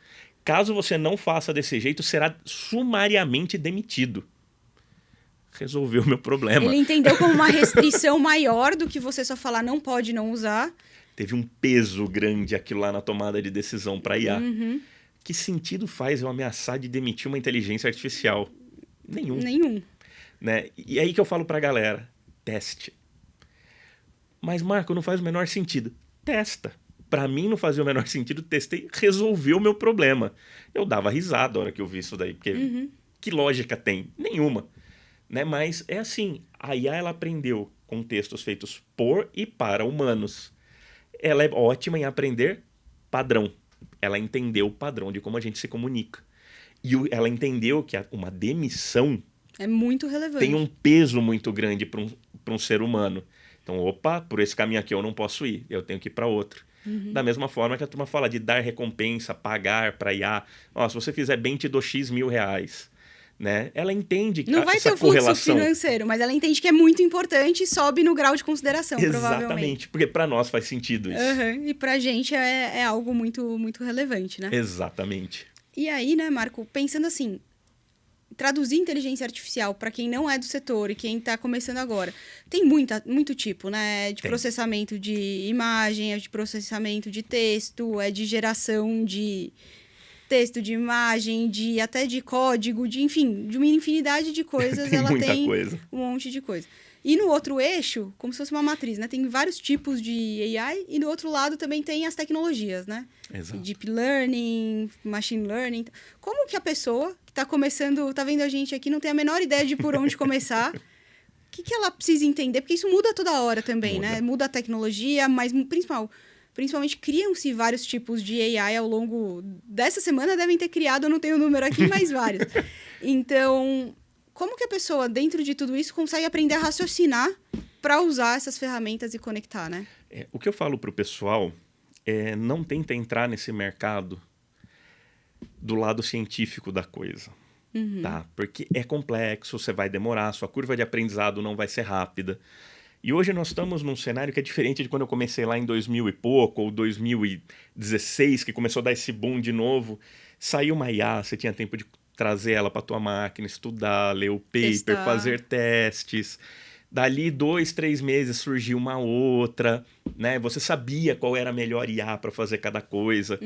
Caso você não faça desse jeito, será sumariamente demitido. Resolveu o meu problema. Ele entendeu como uma restrição maior do que você só falar não pode não usar. Teve um peso grande aquilo lá na tomada de decisão para IA. Que sentido faz eu ameaçar de demitir uma inteligência artificial? Nenhum. Né? E aí que eu falo para a galera, teste. Mas, Marco, não faz o menor sentido. Testa. Para mim não fazia o menor sentido, testei, resolveu o meu problema. Eu dava risada na hora que eu vi isso daí, porque que lógica tem? Nenhuma. Né? Mas é assim, a IA ela aprendeu com textos feitos por e para humanos. Ela é ótima em aprender padrão. Ela entendeu o padrão de como a gente se comunica. E ela entendeu que uma demissão é muito relevante. Tem um peso muito grande para um ser humano. Então, opa, por esse caminho aqui eu não posso ir, eu tenho que ir para outro. Da mesma forma que a turma fala de dar recompensa, pagar para IA. Se você fizer bem, te dou X mil reais. Né? Ela entende não vai ter o fluxo financeiro, mas ela entende que é muito importante e sobe no grau de consideração, provavelmente. Exatamente, porque para nós faz sentido isso. E pra gente é algo muito, muito relevante, né? Exatamente. E aí, né, Marco, pensando assim, traduzir inteligência artificial para quem não é do setor e quem está começando agora, tem muito tipo, né? De processamento de imagem, é de processamento de texto, é de geração de texto, de imagem, até de código, enfim, de uma infinidade de coisas. Ela tem um monte de coisa. E no outro eixo, como se fosse uma matriz, né? Tem vários tipos de AI e do outro lado também tem as tecnologias, né? Exato. Deep Learning, Machine Learning. Como que a pessoa que está começando, está vendo a gente aqui, não tem a menor ideia de por onde começar, o que ela precisa entender? Porque isso muda toda hora também, né? Muda a tecnologia, mas principalmente criam-se vários tipos de AI ao longo dessa semana, devem ter criado, eu não tenho o número aqui, mas vários. Então, como que a pessoa, dentro de tudo isso, consegue aprender a raciocinar para usar essas ferramentas e conectar, né? O que eu falo para o pessoal é não tenta entrar nesse mercado do lado científico da coisa. Tá? Porque é complexo, você vai demorar, sua curva de aprendizado não vai ser rápida. E hoje nós estamos num cenário que é diferente de quando eu comecei lá em 2000 e pouco, ou 2016, que começou a dar esse boom de novo. Saiu uma IA, você tinha tempo de trazer ela para tua máquina, estudar, ler o paper, fazer testes. Dali 2, 3 meses surgiu uma outra, né? Você sabia qual era a melhor IA para fazer cada coisa.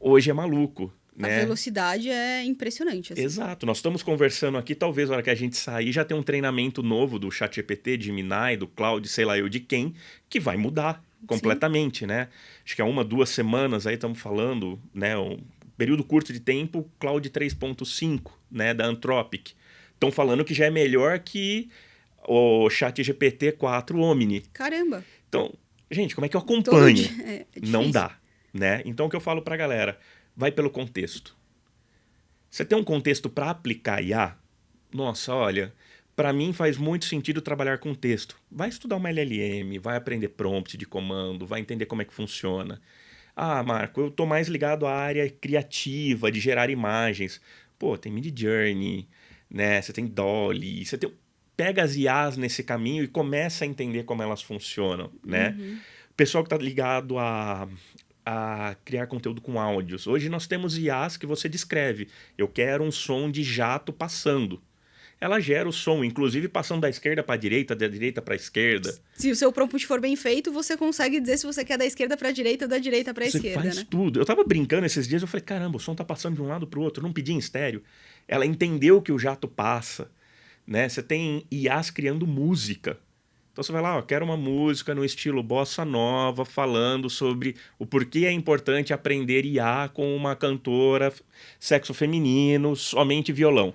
Hoje é maluco. Né? A velocidade é impressionante. Assim. Exato. Nós estamos conversando aqui, talvez na hora que a gente sair já tem um treinamento novo do ChatGPT, de Gemini, do Claude, sei lá eu de quem, que vai mudar completamente, né? Acho que há 1, 2 semanas aí estamos falando, né? Um período curto de tempo, Claude 3.5, né? Da Anthropic. Estão falando que já é melhor que o ChatGPT 4 Omni. Caramba! Então, gente, como é que eu acompanho? É não dá, né? Então, o que eu falo pra galera... Vai pelo contexto. Você tem um contexto para aplicar IA? Nossa, olha, para mim faz muito sentido trabalhar com texto. Vai estudar uma LLM, vai aprender prompt de comando, vai entender como é que funciona. Ah, Marco, eu tô mais ligado à área criativa, de gerar imagens. Pô, tem Midjourney, né? Você tem Dolly, você tem... Pega as IAs nesse caminho e começa a entender como elas funcionam, né? O pessoal que tá ligado a criar conteúdo com áudios. Hoje nós temos IAs que você descreve. Eu quero um som de jato passando. Ela gera o som, inclusive passando da esquerda para a direita, da direita para a esquerda. Se o seu prompt for bem feito, você consegue dizer se você quer da esquerda para a direita ou da direita para a esquerda. Você faz tudo. Eu tava brincando esses dias, eu falei, caramba, o som tá passando de um lado para o outro. Eu não pedi em estéreo. Ela entendeu que o jato passa. Né? Você tem IAs criando música. Então você vai lá, quero uma música no estilo bossa nova, falando sobre o porquê é importante aprender IA com uma cantora sexo feminino, somente violão.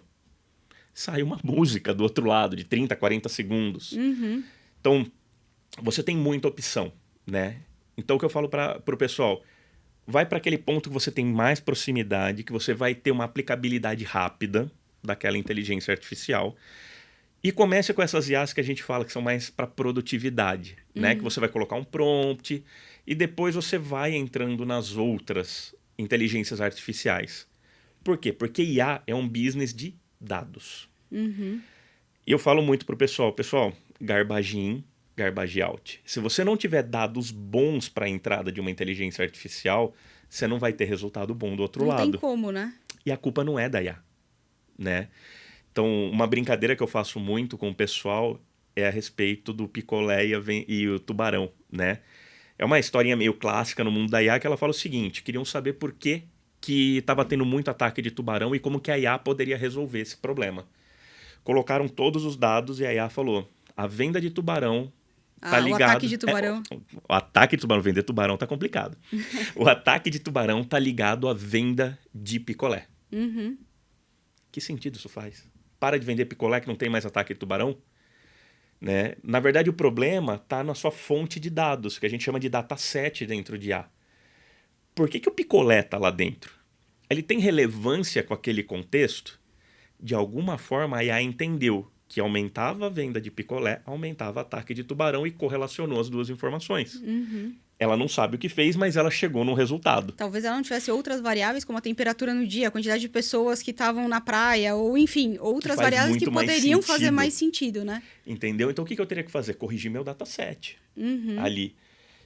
Sai uma música do outro lado, de 30, 40 segundos. Então, você tem muita opção, né? Então, o que eu falo para o pessoal, vai para aquele ponto que você tem mais proximidade, que você vai ter uma aplicabilidade rápida daquela inteligência artificial. E comece com essas IAs que a gente fala que são mais para produtividade, né? Que você vai colocar um prompt e depois você vai entrando nas outras inteligências artificiais. Por quê? Porque IA é um business de dados. E eu falo muito pro pessoal, garbage in, garbage out. Se você não tiver dados bons para a entrada de uma inteligência artificial, você não vai ter resultado bom do outro lado. Não tem como, né? E a culpa não é da IA, né? Então, uma brincadeira que eu faço muito com o pessoal é a respeito do picolé e o tubarão, né? É uma historinha meio clássica no mundo da IA que ela fala o seguinte, queriam saber por que estava tendo muito ataque de tubarão e como que a IA poderia resolver esse problema. Colocaram todos os dados e a IA falou, a venda de tubarão tá ligado... O ataque de tubarão. O ataque de tubarão, vender tubarão tá complicado. O ataque de tubarão tá ligado à venda de picolé. Que sentido isso faz? Para de vender picolé que não tem mais ataque de tubarão? Né? Na verdade, o problema está na sua fonte de dados, que a gente chama de dataset dentro de IA. Por que o picolé está lá dentro? Ele tem relevância com aquele contexto? De alguma forma, a IA entendeu que aumentava a venda de picolé, aumentava o ataque de tubarão e correlacionou as duas informações. Ela não sabe o que fez, mas ela chegou num resultado. Talvez ela não tivesse outras variáveis, como a temperatura no dia, a quantidade de pessoas que estavam na praia, ou enfim, outras variáveis que poderiam fazer mais sentido, né? Entendeu? Então o que eu teria que fazer? Corrigir meu dataset ali.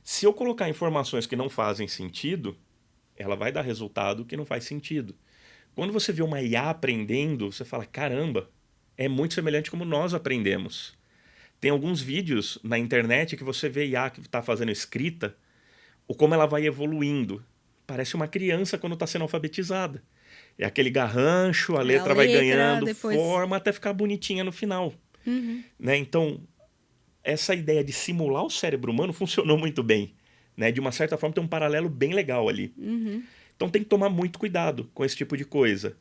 Se eu colocar informações que não fazem sentido, ela vai dar resultado que não faz sentido. Quando você vê uma IA aprendendo, você fala, caramba, é muito semelhante como nós aprendemos. Tem alguns vídeos na internet que você vê IA que está fazendo escrita, ou como ela vai evoluindo. Parece uma criança quando está sendo alfabetizada. É aquele garrancho, a letra vai ganhando forma até ficar bonitinha no final. Né? Então, essa ideia de simular o cérebro humano funcionou muito bem. Né? De uma certa forma, tem um paralelo bem legal ali. Então, tem que tomar muito cuidado com esse tipo de coisa.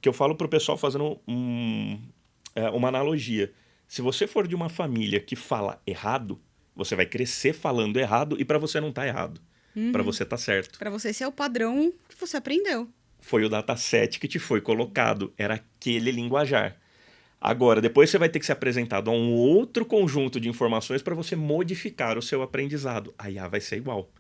Que eu falo para o pessoal fazendo uma analogia. Se você for de uma família que fala errado, você vai crescer falando errado e para você não tá errado. Para você tá certo. Para você esse é o padrão que você aprendeu. Foi o dataset que te foi colocado. Era aquele linguajar. Agora, depois você vai ter que ser apresentado a um outro conjunto de informações para você modificar o seu aprendizado. A IA vai ser igual.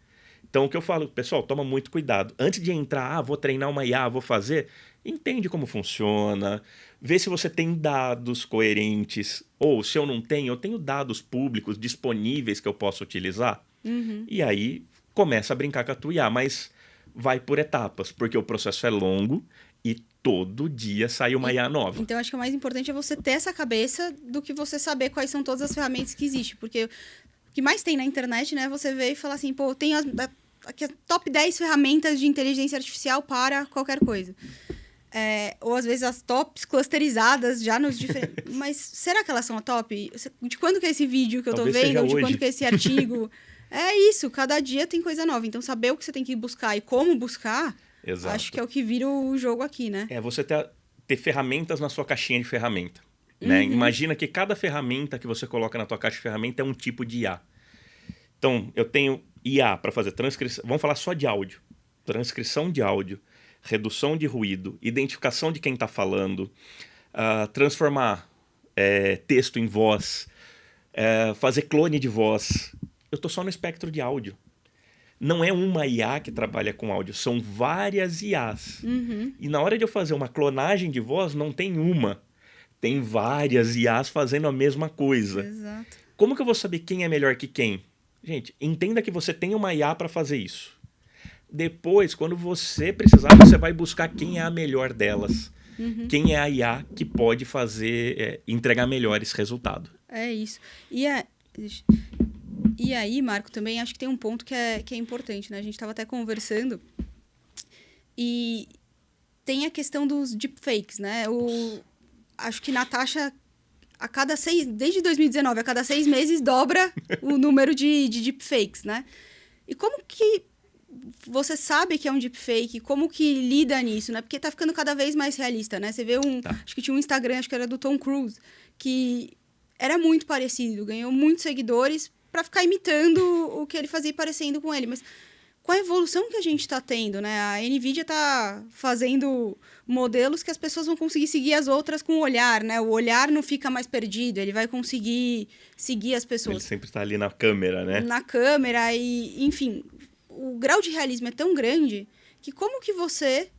Então, o que eu falo, pessoal, toma muito cuidado. Antes de entrar, vou treinar uma IA, vou fazer, entende como funciona, vê se você tem dados coerentes, ou se eu não tenho, eu tenho dados públicos disponíveis que eu posso utilizar. E aí, começa a brincar com a tua IA, mas vai por etapas, porque o processo é longo e todo dia sai uma IA nova. Então, acho que o mais importante é você ter essa cabeça do que você saber quais são todas as ferramentas que existem, porque o que mais tem na internet, né, você vê e fala assim, pô, tem aqui as top 10 ferramentas de inteligência artificial para qualquer coisa. Ou às vezes as tops clusterizadas já nos diferentes... Mas será que elas são a top? De quando que é esse vídeo que eu tô vendo? Ou de quando que é esse artigo? É isso, cada dia tem coisa nova. Então, saber o que você tem que buscar e como buscar, Exato. Acho que é o que vira o jogo aqui, né? Você ter ferramentas na sua caixinha de ferramenta. Né? Imagina que cada ferramenta que você coloca na tua caixa de ferramenta é um tipo de IA. Então, eu tenho IA para fazer transcrição... Vamos falar só de áudio. Transcrição de áudio, redução de ruído, identificação de quem está falando, transformar texto em voz, fazer clone de voz. Eu estou só no espectro de áudio. Não é uma IA que trabalha com áudio, são várias IAs. E na hora de eu fazer uma clonagem de voz, não tem uma. Tem várias IAs fazendo a mesma coisa. Exato. Como que eu vou saber quem é melhor que quem? Gente, entenda que você tem uma IA para fazer isso. Depois, quando você precisar, você vai buscar quem é a melhor delas. Quem é a IA que pode fazer, entregar melhores resultados. É isso. E aí, Marco, também acho que tem um ponto que é importante, né? A gente estava até conversando e tem a questão dos deepfakes, né? Acho que Natasha, desde 2019, a cada 6 meses, dobra o número de deepfakes, né? E como que você sabe que é um deepfake? Como que lida nisso, né? Porque tá ficando cada vez mais realista, né? Você vê acho que tinha um Instagram, acho que era do Tom Cruise, que era muito parecido, ganhou muitos seguidores para ficar imitando o que ele fazia parecendo com ele. Mas com a evolução que a gente está tendo, né? A NVIDIA está fazendo modelos que as pessoas vão conseguir seguir as outras com o olhar, né? O olhar não fica mais perdido, ele vai conseguir seguir as pessoas. Ele sempre está ali na câmera, né? Na câmera e, enfim, o grau de realismo é tão grande que como que você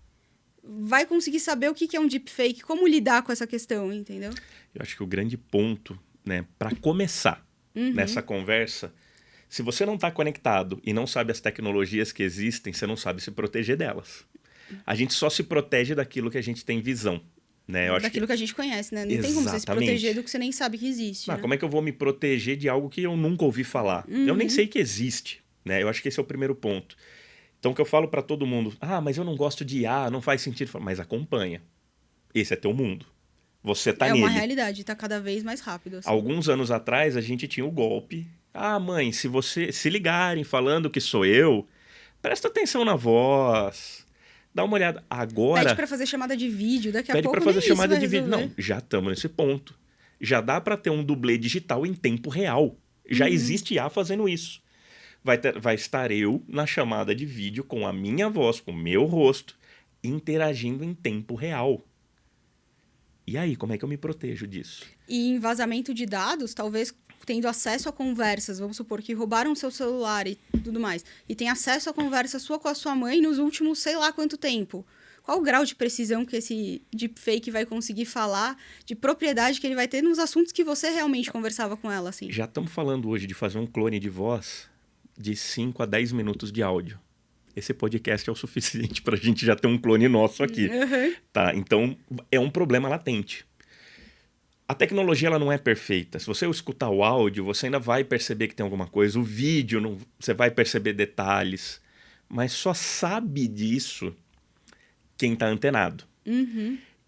vai conseguir saber o que é um deepfake, como lidar com essa questão, entendeu? Eu acho que o grande ponto, né, para começar nessa conversa, se você não está conectado e não sabe as tecnologias que existem, você não sabe se proteger delas. A gente só se protege daquilo que a gente tem visão. Né? Eu acho daquilo que a gente conhece, né? Não Exatamente. tem como você se proteger do que você nem sabe que existe. Né? Como é que eu vou me proteger de algo que eu nunca ouvi falar? Eu nem sei que existe. Né? Eu acho que esse é o primeiro ponto. Então, o que eu falo para todo mundo, mas eu não gosto de IA, não faz sentido. Mas acompanha. Esse é teu mundo. Você tá nele. É uma realidade, tá cada vez mais rápido. Assim. Alguns anos atrás, a gente tinha o golpe. Mãe, se você se ligarem falando que sou eu, presta atenção na voz. Dá uma olhada. Agora... Pede pra fazer chamada de vídeo, daqui a pouco Pede pra fazer chamada de vídeo. Resolver. Não, já estamos nesse ponto. Já dá para ter um dublê digital em tempo real. Já existe IA fazendo isso. Vai estar eu na chamada de vídeo com a minha voz, com o meu rosto, interagindo em tempo real. E aí, como é que eu me protejo disso? E em vazamento de dados, talvez tendo acesso a conversas, vamos supor que roubaram seu celular e tudo mais, e tem acesso a conversa sua com a sua mãe nos últimos sei lá quanto tempo. Qual o grau de precisão que esse deepfake vai conseguir falar, de propriedade que ele vai ter nos assuntos que você realmente conversava com ela, assim? Já estamos falando hoje de fazer um clone de voz de 5 a 10 minutos de áudio. Esse podcast é o suficiente para a gente já ter um clone nosso aqui. Tá? Então, é um problema latente. A tecnologia ela não é perfeita. Se você escutar o áudio, você ainda vai perceber que tem alguma coisa. O vídeo, não, você vai perceber detalhes. Mas só sabe disso quem está antenado.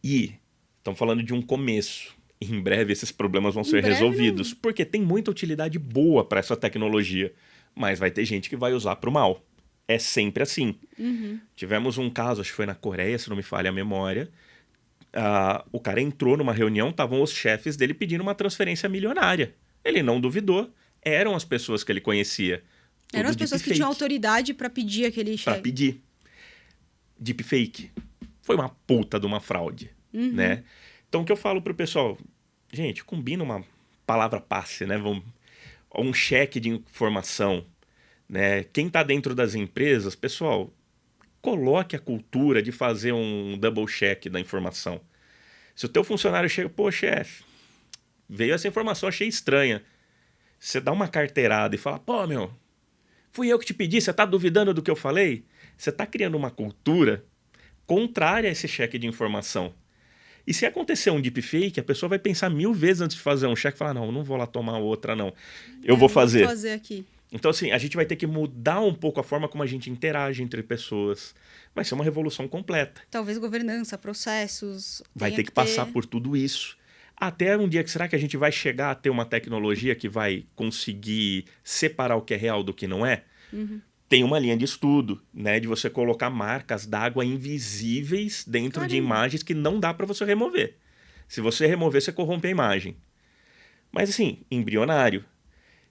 E estamos falando de um começo. Em breve esses problemas vão ser resolvidos. Não. Porque tem muita utilidade boa para essa tecnologia. Mas vai ter gente que vai usar para o mal. É sempre assim. Tivemos um caso, acho que foi na Coreia, se não me falha a memória. O cara entrou numa reunião, estavam os chefes dele pedindo uma transferência milionária. Ele não duvidou. Eram as pessoas que ele conhecia. Eram as pessoas que tinham autoridade para pedir aquele cheque. Para pedir. Deepfake. Foi uma puta de uma fraude. Né? Então, o que eu falo pro pessoal? Gente, combina uma palavra passe, né? Um cheque de informação. Né? Quem está dentro das empresas, pessoal, coloque a cultura de fazer um double check da informação. Se o teu funcionário chega, pô, chefe, veio essa informação, achei estranha. Você dá uma carteirada e fala, pô, meu, fui eu que te pedi, você está duvidando do que eu falei? Você está criando uma cultura contrária a esse cheque de informação. E se acontecer um deepfake, a pessoa vai pensar 1000 vezes antes de fazer um cheque e falar, não vou lá tomar outra, não. Eu vou fazer. Vou fazer aqui. Então, assim, a gente vai ter que mudar um pouco a forma como a gente interage entre pessoas. Vai ser uma revolução completa. Talvez governança, processos... Vai ter que passar por tudo isso. Até um dia que será que a gente vai chegar a ter uma tecnologia que vai conseguir separar o que é real do que não é? Tem uma linha de estudo, né? De você colocar marcas d'água invisíveis dentro de imagens que não dá para você remover. Se você remover, você corrompe a imagem. Mas, assim, embrionário.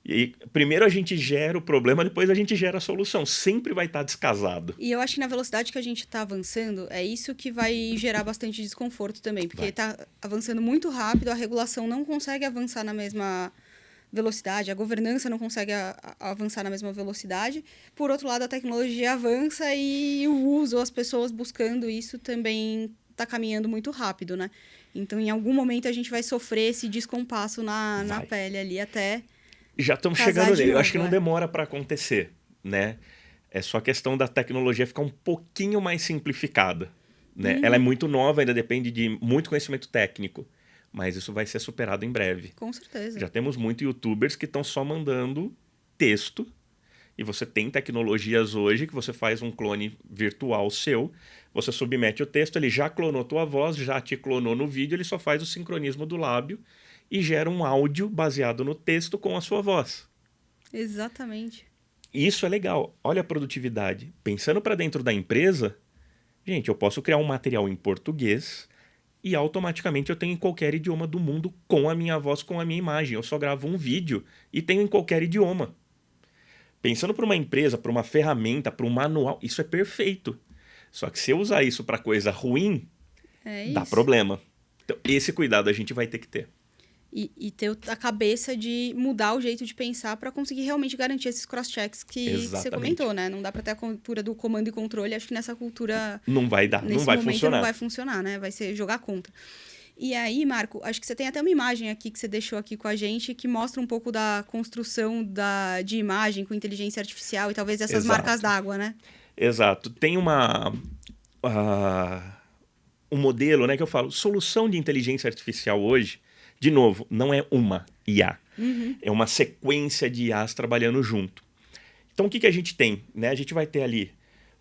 E primeiro a gente gera o problema, depois a gente gera a solução. Sempre vai estar descasado. E eu acho que na velocidade que a gente está avançando, é isso que vai gerar bastante desconforto também. Porque está avançando muito rápido, a regulação não consegue avançar na mesma velocidade, a governança não consegue avançar na mesma velocidade. Por outro lado, a tecnologia avança e o uso, as pessoas buscando isso também está caminhando muito rápido, né? Então, em algum momento, a gente vai sofrer esse descompasso na pele ali até... Já estamos chegando nele. Eu acho que não demora para acontecer, né? É só questão da tecnologia ficar um pouquinho mais simplificada, né? Ela é muito nova, ainda depende de muito conhecimento técnico, mas isso vai ser superado em breve. Com certeza. Já temos muitos youtubers que estão só mandando texto e você tem tecnologias hoje que você faz um clone virtual seu, você submete o texto, ele já clonou tua voz, já te clonou no vídeo, ele só faz o sincronismo do lábio e gera um áudio baseado no texto com a sua voz. Exatamente. Isso é legal. Olha a produtividade. Pensando para dentro da empresa, gente, eu posso criar um material em português e automaticamente eu tenho em qualquer idioma do mundo com a minha voz, com a minha imagem. Eu só gravo um vídeo e tenho em qualquer idioma. Pensando para uma empresa, para uma ferramenta, para um manual, isso é perfeito. Só que se eu usar isso para coisa ruim, dá problema. Então, esse cuidado a gente vai ter que ter. E ter a cabeça de mudar o jeito de pensar para conseguir realmente garantir esses cross-checks que você comentou, né? Não dá para ter a cultura do comando e controle. Acho que nessa cultura... Não vai dar, não vai funcionar. Não vai funcionar, né? Vai ser jogar contra. E aí, Marco, acho que você tem até uma imagem aqui que você deixou aqui com a gente que mostra um pouco da construção de imagem com inteligência artificial e talvez essas marcas d'água, né? Exato. Tem um modelo, né, que eu falo, solução de inteligência artificial hoje, de novo, não é uma IA. É uma sequência de IAs trabalhando junto. Então, o que a gente tem? Né? A gente vai ter ali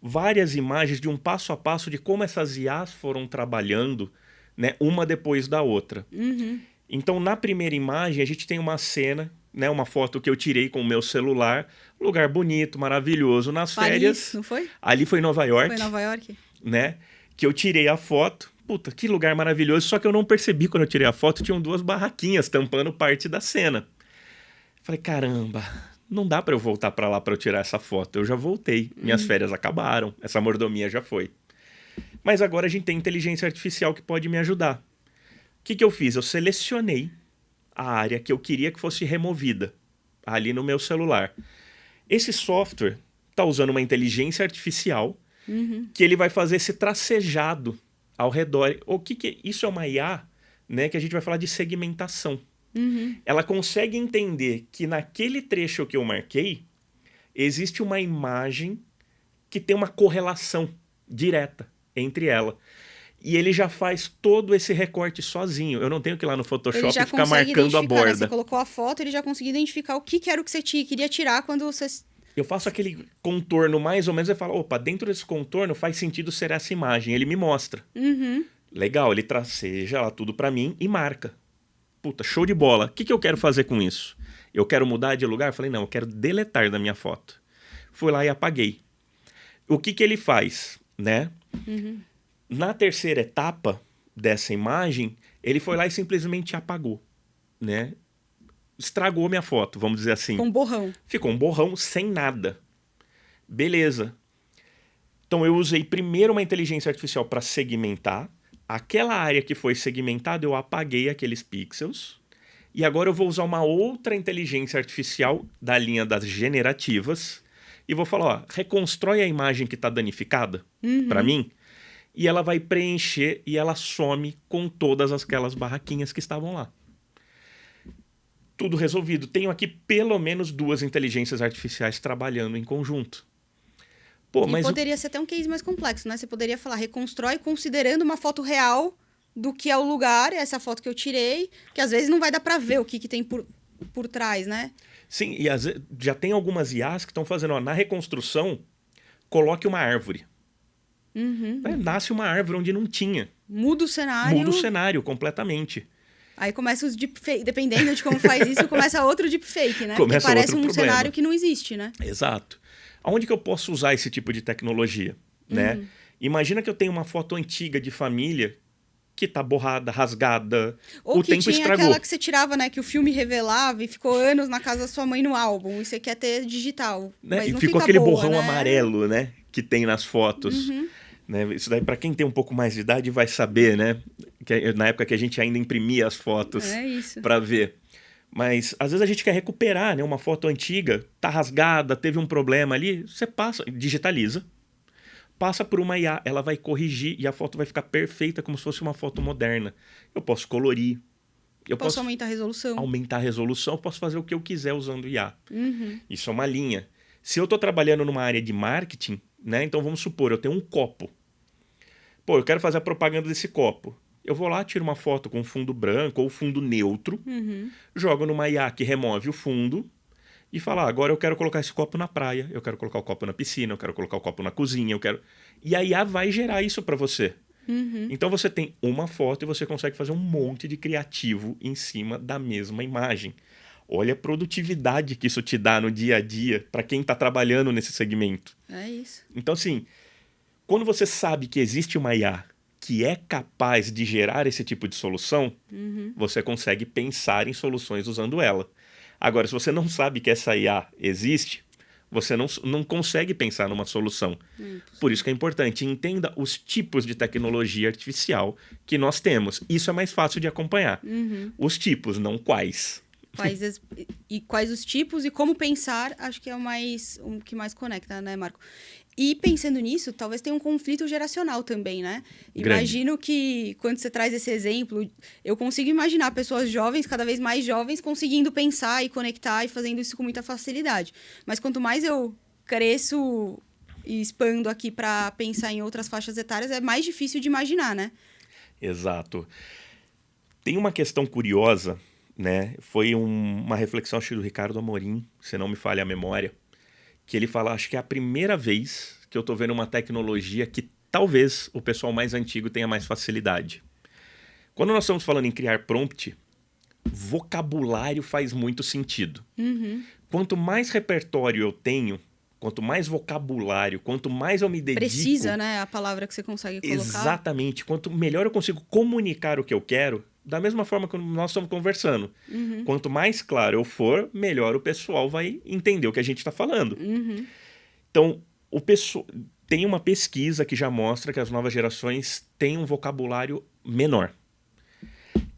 várias imagens de um passo a passo de como essas IAs foram trabalhando, né, uma depois da outra. Então, na primeira imagem, a gente tem uma cena, né, uma foto que eu tirei com o meu celular, lugar bonito, maravilhoso, nas férias. Não foi? Ali foi em Nova York. Foi em Nova York. Né? Que eu tirei a foto. Puta, que lugar maravilhoso. Só que eu não percebi quando eu tirei a foto, tinham 2 barraquinhas tampando parte da cena. Falei, caramba, não dá pra eu voltar pra lá pra eu tirar essa foto. Eu já voltei. Minhas férias acabaram. Essa mordomia já foi. Mas agora a gente tem inteligência artificial que pode me ajudar. O que eu fiz? Eu selecionei a área que eu queria que fosse removida ali no meu celular. Esse software tá usando uma inteligência artificial que ele vai fazer esse tracejado ao redor. O que é? Isso é uma IA, né, que a gente vai falar de segmentação. Ela consegue entender que naquele trecho que eu marquei, existe uma imagem que tem uma correlação direta entre ela. E ele já faz todo esse recorte sozinho. Eu não tenho que ir lá no Photoshop e ficar marcando a borda. Né? Você colocou a foto, ele já conseguiu identificar o que era o que você queria tirar quando você... Eu faço aquele contorno mais ou menos e falo, opa, dentro desse contorno faz sentido ser essa imagem. Ele me mostra. Legal, ele traceja lá tudo pra mim e marca. Puta, show de bola. O que eu quero fazer com isso? Eu quero mudar de lugar? Eu falei, não, eu quero deletar da minha foto. Fui lá e apaguei. O que ele faz, né? Na terceira etapa dessa imagem, ele foi lá e simplesmente apagou, né? Estragou minha foto, vamos dizer assim. Ficou um borrão. Ficou um borrão sem nada. Beleza. Então eu usei primeiro uma inteligência artificial para segmentar. Aquela área que foi segmentada, eu apaguei aqueles pixels. E agora eu vou usar uma outra inteligência artificial da linha das generativas. E vou falar, ó, reconstrói a imagem que está danificada para mim. E ela vai preencher e ela some com todas aquelas barraquinhas que estavam lá. Tudo resolvido. Tenho aqui pelo menos 2 inteligências artificiais trabalhando em conjunto. Pô, mas poderia ser até um case mais complexo, né? Você poderia falar, reconstrói considerando uma foto real do que é o lugar, essa foto que eu tirei, que às vezes não vai dar para ver o que tem por trás, né? Sim, e já tem algumas IAs que estão fazendo, ó, na reconstrução, coloque uma árvore. Nasce uma árvore onde não tinha. Muda o cenário. Muda o cenário completamente. Aí começa os deepfake, dependendo de como faz isso, começa outro deepfake, né? Começa porque parece outro um problema. cenário que não existe, né? Exato. Aonde que eu posso usar esse tipo de tecnologia, né? Imagina que eu tenho uma foto antiga de família que tá borrada, rasgada, ou o que tempo tinha estragou. Aquela que você tirava, né? Que o filme revelava e ficou anos na casa da sua mãe no álbum. E você quer ter digital, né? Mas e não ficou fica aquele boa, borrão né? amarelo, né? Que tem nas fotos. Né? Isso daí, para quem tem um pouco mais de idade, vai saber, né? Que na época que a gente ainda imprimia as fotos para ver. Mas às vezes a gente quer recuperar, né? Uma foto antiga, tá rasgada, teve um problema ali, você passa, digitaliza, passa por uma IA, ela vai corrigir e a foto vai ficar perfeita como se fosse uma foto moderna. Eu posso colorir. Eu posso aumentar a resolução. Aumentar a resolução, eu posso fazer o que eu quiser usando IA. Isso é uma linha. Se eu estou trabalhando numa área de marketing, né? Então vamos supor, eu tenho um copo. Pô, eu quero fazer a propaganda desse copo. Eu vou lá, tiro uma foto com fundo branco ou fundo neutro, jogo numa IA que remove o fundo e falo, agora eu quero colocar esse copo na praia, eu quero colocar o copo na piscina, eu quero colocar o copo na cozinha, eu quero... E a IA vai gerar isso para você. Então você tem uma foto e você consegue fazer um monte de criativo em cima da mesma imagem. Olha a produtividade que isso te dá no dia a dia para quem está trabalhando nesse segmento. É isso. Então, assim, quando você sabe que existe uma IA que é capaz de gerar esse tipo de solução, você consegue pensar em soluções usando ela. Agora, se você não sabe que essa IA existe, Você não consegue pensar numa solução. Por isso que é importante, entenda os tipos de tecnologia artificial que nós temos. Isso é mais fácil de acompanhar. Os tipos, não quais. Quais os tipos e como pensar, acho que é o que mais conecta, né, Marco? E pensando nisso, talvez tenha um conflito geracional também, né? Imagino que, quando você traz esse exemplo, eu consigo imaginar pessoas jovens, cada vez mais jovens, conseguindo pensar e conectar e fazendo isso com muita facilidade. Mas quanto mais eu cresço e expando aqui para pensar em outras faixas etárias, é mais difícil de imaginar, né? Exato. Tem uma questão curiosa, né? Foi uma reflexão, acho, do Ricardo Amorim, se não me falha a memória, que ele fala, acho que é a primeira vez que eu tô vendo uma tecnologia que talvez o pessoal mais antigo tenha mais facilidade. Quando nós estamos falando em criar prompt, vocabulário faz muito sentido. Quanto mais repertório eu tenho, quanto mais vocabulário, quanto mais eu me dedico... Precisa, né? A palavra que você consegue colocar. Exatamente. Quanto melhor eu consigo comunicar o que eu quero, da mesma forma que nós estamos conversando. Quanto mais claro eu for, melhor o pessoal vai entender o que a gente está falando. Então, tem uma pesquisa que já mostra que as novas gerações têm um vocabulário menor.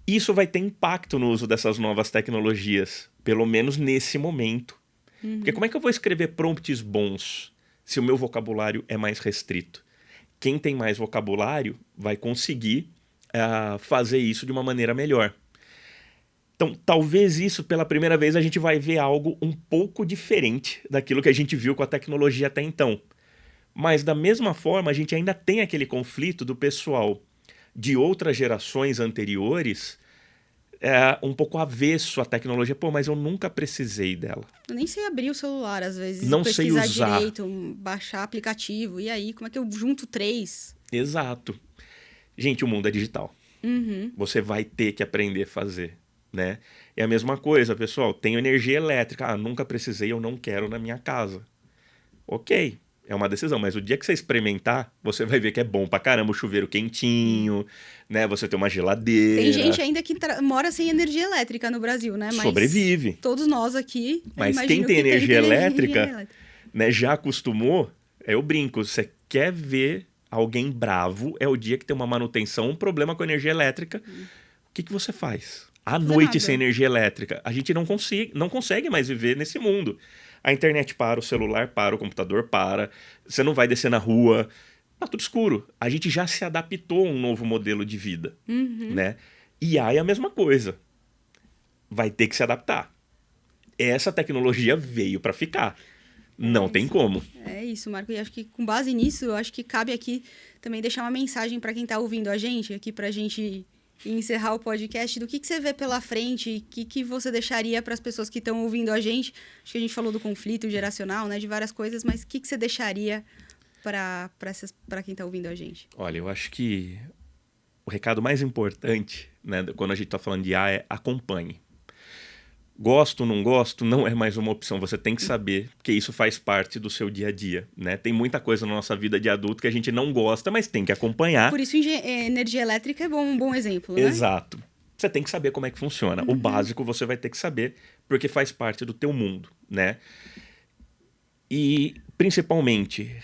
Isso vai ter impacto no uso dessas novas tecnologias, pelo menos nesse momento. Porque como é que eu vou escrever prompts bons se o meu vocabulário é mais restrito? Quem tem mais vocabulário vai conseguir fazer isso de uma maneira melhor. Então, talvez isso, pela primeira vez, a gente vai ver algo um pouco diferente daquilo que a gente viu com a tecnologia até então. Mas, da mesma forma, a gente ainda tem aquele conflito do pessoal de outras gerações anteriores um pouco avesso à tecnologia. Pô, mas eu nunca precisei dela. Eu nem sei abrir o celular, às vezes. Não sei pesquisar usar. direito, baixar aplicativo. E aí, como é que eu junto 3? Exato. Gente, o mundo é digital. Você vai ter que aprender a fazer, né? É a mesma coisa, pessoal. Tenho energia elétrica. Nunca precisei, eu não quero na minha casa. Ok, é uma decisão. Mas o dia que você experimentar, você vai ver que é bom pra caramba o chuveiro quentinho, né? Você ter uma geladeira. Tem gente ainda que mora sem energia elétrica no Brasil, né? Mas sobrevive. Todos nós aqui, mas quem tem energia elétrica, né, já acostumou, eu brinco, você quer ver alguém bravo, é o dia que tem uma manutenção, um problema com energia elétrica. O que você faz? À noite sem energia elétrica, a gente não consegue mais viver nesse mundo. A internet para, o celular para, o computador para, você não vai descer na rua, tá tudo escuro. A gente já se adaptou a um novo modelo de vida, né? IA é a mesma coisa. Vai ter que se adaptar. Essa tecnologia veio para ficar. Não tem como. É isso, Marco. E acho que com base nisso, eu acho que cabe aqui também deixar uma mensagem para quem está ouvindo a gente, aqui para a gente encerrar o podcast, do que você vê pela frente, o que você deixaria para as pessoas que estão ouvindo a gente. Acho que a gente falou do conflito geracional, né, de várias coisas, mas o que você deixaria para quem está ouvindo a gente? Olha, eu acho que o recado mais importante, né, quando a gente está falando de IA é acompanhe. Gosto, não gosto, não é mais uma opção. Você tem que saber que isso faz parte do seu dia a dia, né? Tem muita coisa na nossa vida de adulto que a gente não gosta, mas tem que acompanhar. Por isso, energia elétrica é um bom exemplo, né? Exato. Você tem que saber como é que funciona. O básico você vai ter que saber, porque faz parte do teu mundo, né? E, principalmente,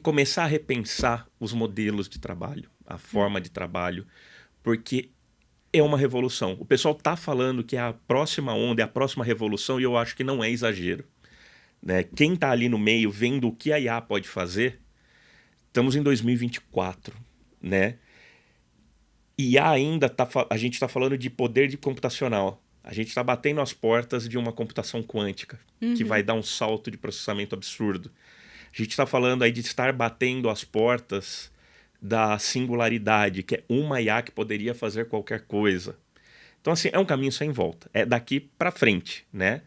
começar a repensar os modelos de trabalho, a forma de trabalho, porque é uma revolução. O pessoal está falando que é a próxima onda, é a próxima revolução, e eu acho que não é exagero, né? Quem está ali no meio, vendo o que a IA pode fazer, estamos em 2024, né? IA ainda, a gente está falando de poder de computacional. A gente está batendo as portas de uma computação quântica, que vai dar um salto de processamento absurdo. A gente está falando aí de estar batendo as portas da singularidade, que é uma IA que poderia fazer qualquer coisa. Então, assim, é um caminho sem volta. É daqui para frente, né?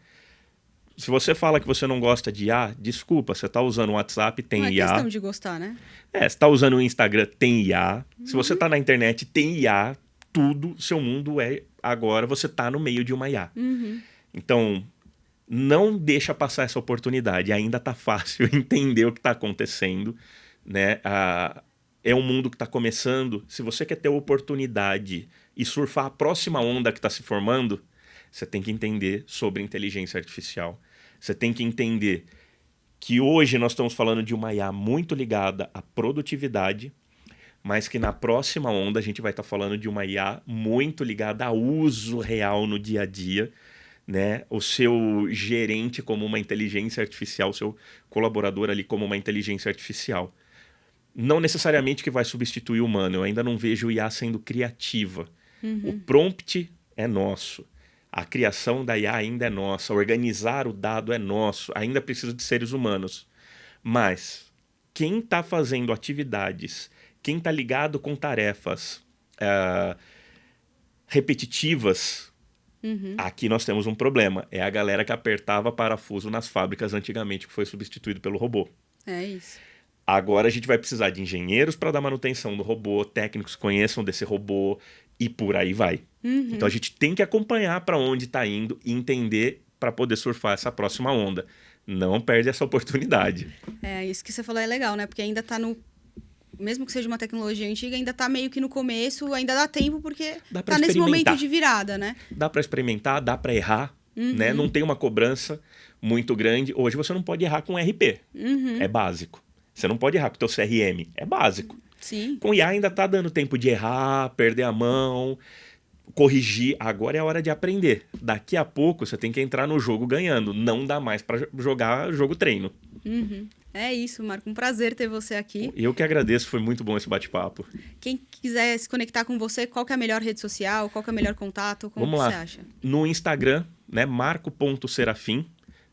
Se você fala que você não gosta de IA, desculpa, você está usando o WhatsApp, tem IA. Não é questão de gostar, né? Você está usando o Instagram, tem IA. Se você está na internet, tem IA. Tudo, seu mundo é agora, você está no meio de uma IA. Então, não deixa passar essa oportunidade. Ainda está fácil entender o que está acontecendo, né? É um mundo que está começando. Se você quer ter oportunidade e surfar a próxima onda que está se formando, você tem que entender sobre inteligência artificial. Você tem que entender que hoje nós estamos falando de uma IA muito ligada à produtividade, mas que na próxima onda a gente vai estar falando de uma IA muito ligada ao uso real no dia a dia, né? O seu gerente como uma inteligência artificial, o seu colaborador ali como uma inteligência artificial. Não necessariamente que vai substituir o humano, eu ainda não vejo IA sendo criativa. O prompt é nosso. A criação da IA ainda é nossa, organizar o dado é nosso, ainda precisa de seres humanos. Mas quem está fazendo atividades, quem está ligado com tarefas repetitivas, aqui nós temos um problema. É a galera que apertava parafuso nas fábricas antigamente, que foi substituído pelo robô. É isso. Agora a gente vai precisar de engenheiros para dar manutenção do robô, técnicos que conheçam desse robô e por aí vai. Então a gente tem que acompanhar para onde está indo e entender para poder surfar essa próxima onda. Não perde essa oportunidade. Isso que você falou é legal, né? Porque ainda tá no... Mesmo que seja uma tecnologia antiga, ainda tá meio que no começo, ainda dá tempo, porque tá nesse momento de virada, né? Dá para experimentar, dá para errar, né? Não tem uma cobrança muito grande. Hoje você não pode errar com RP. É básico. Você não pode errar com o teu CRM. É básico. Sim. Com IA ainda tá dando tempo de errar, perder a mão, corrigir. Agora é a hora de aprender. Daqui a pouco você tem que entrar no jogo ganhando. Não dá mais para jogar jogo treino. É isso, Marco. Um prazer ter você aqui. Eu que agradeço. Foi muito bom esse bate-papo. Quem quiser se conectar com você, qual que é a melhor rede social? Qual que é o melhor contato? Como Vamos lá. Você acha? No Instagram, né, marco.serafim.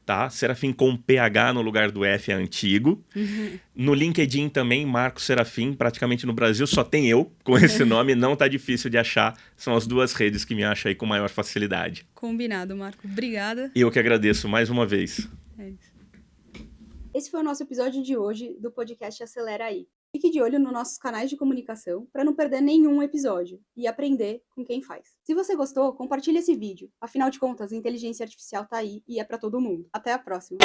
Tá? Serafim com PH no lugar do F é antigo. No LinkedIn também, Marco Serafim. Praticamente no Brasil só tem eu com esse nome. Não tá difícil de achar. São as duas redes que me acham aí com maior facilidade. Combinado, Marco. Obrigada. Eu que agradeço mais uma vez. É isso. Esse foi o nosso episódio de hoje do podcast Acelera Aí. Fique de olho nos nossos canais de comunicação para não perder nenhum episódio e aprender com quem faz. Se você gostou, compartilhe esse vídeo. Afinal de contas, a inteligência artificial tá aí e é para todo mundo. Até a próxima!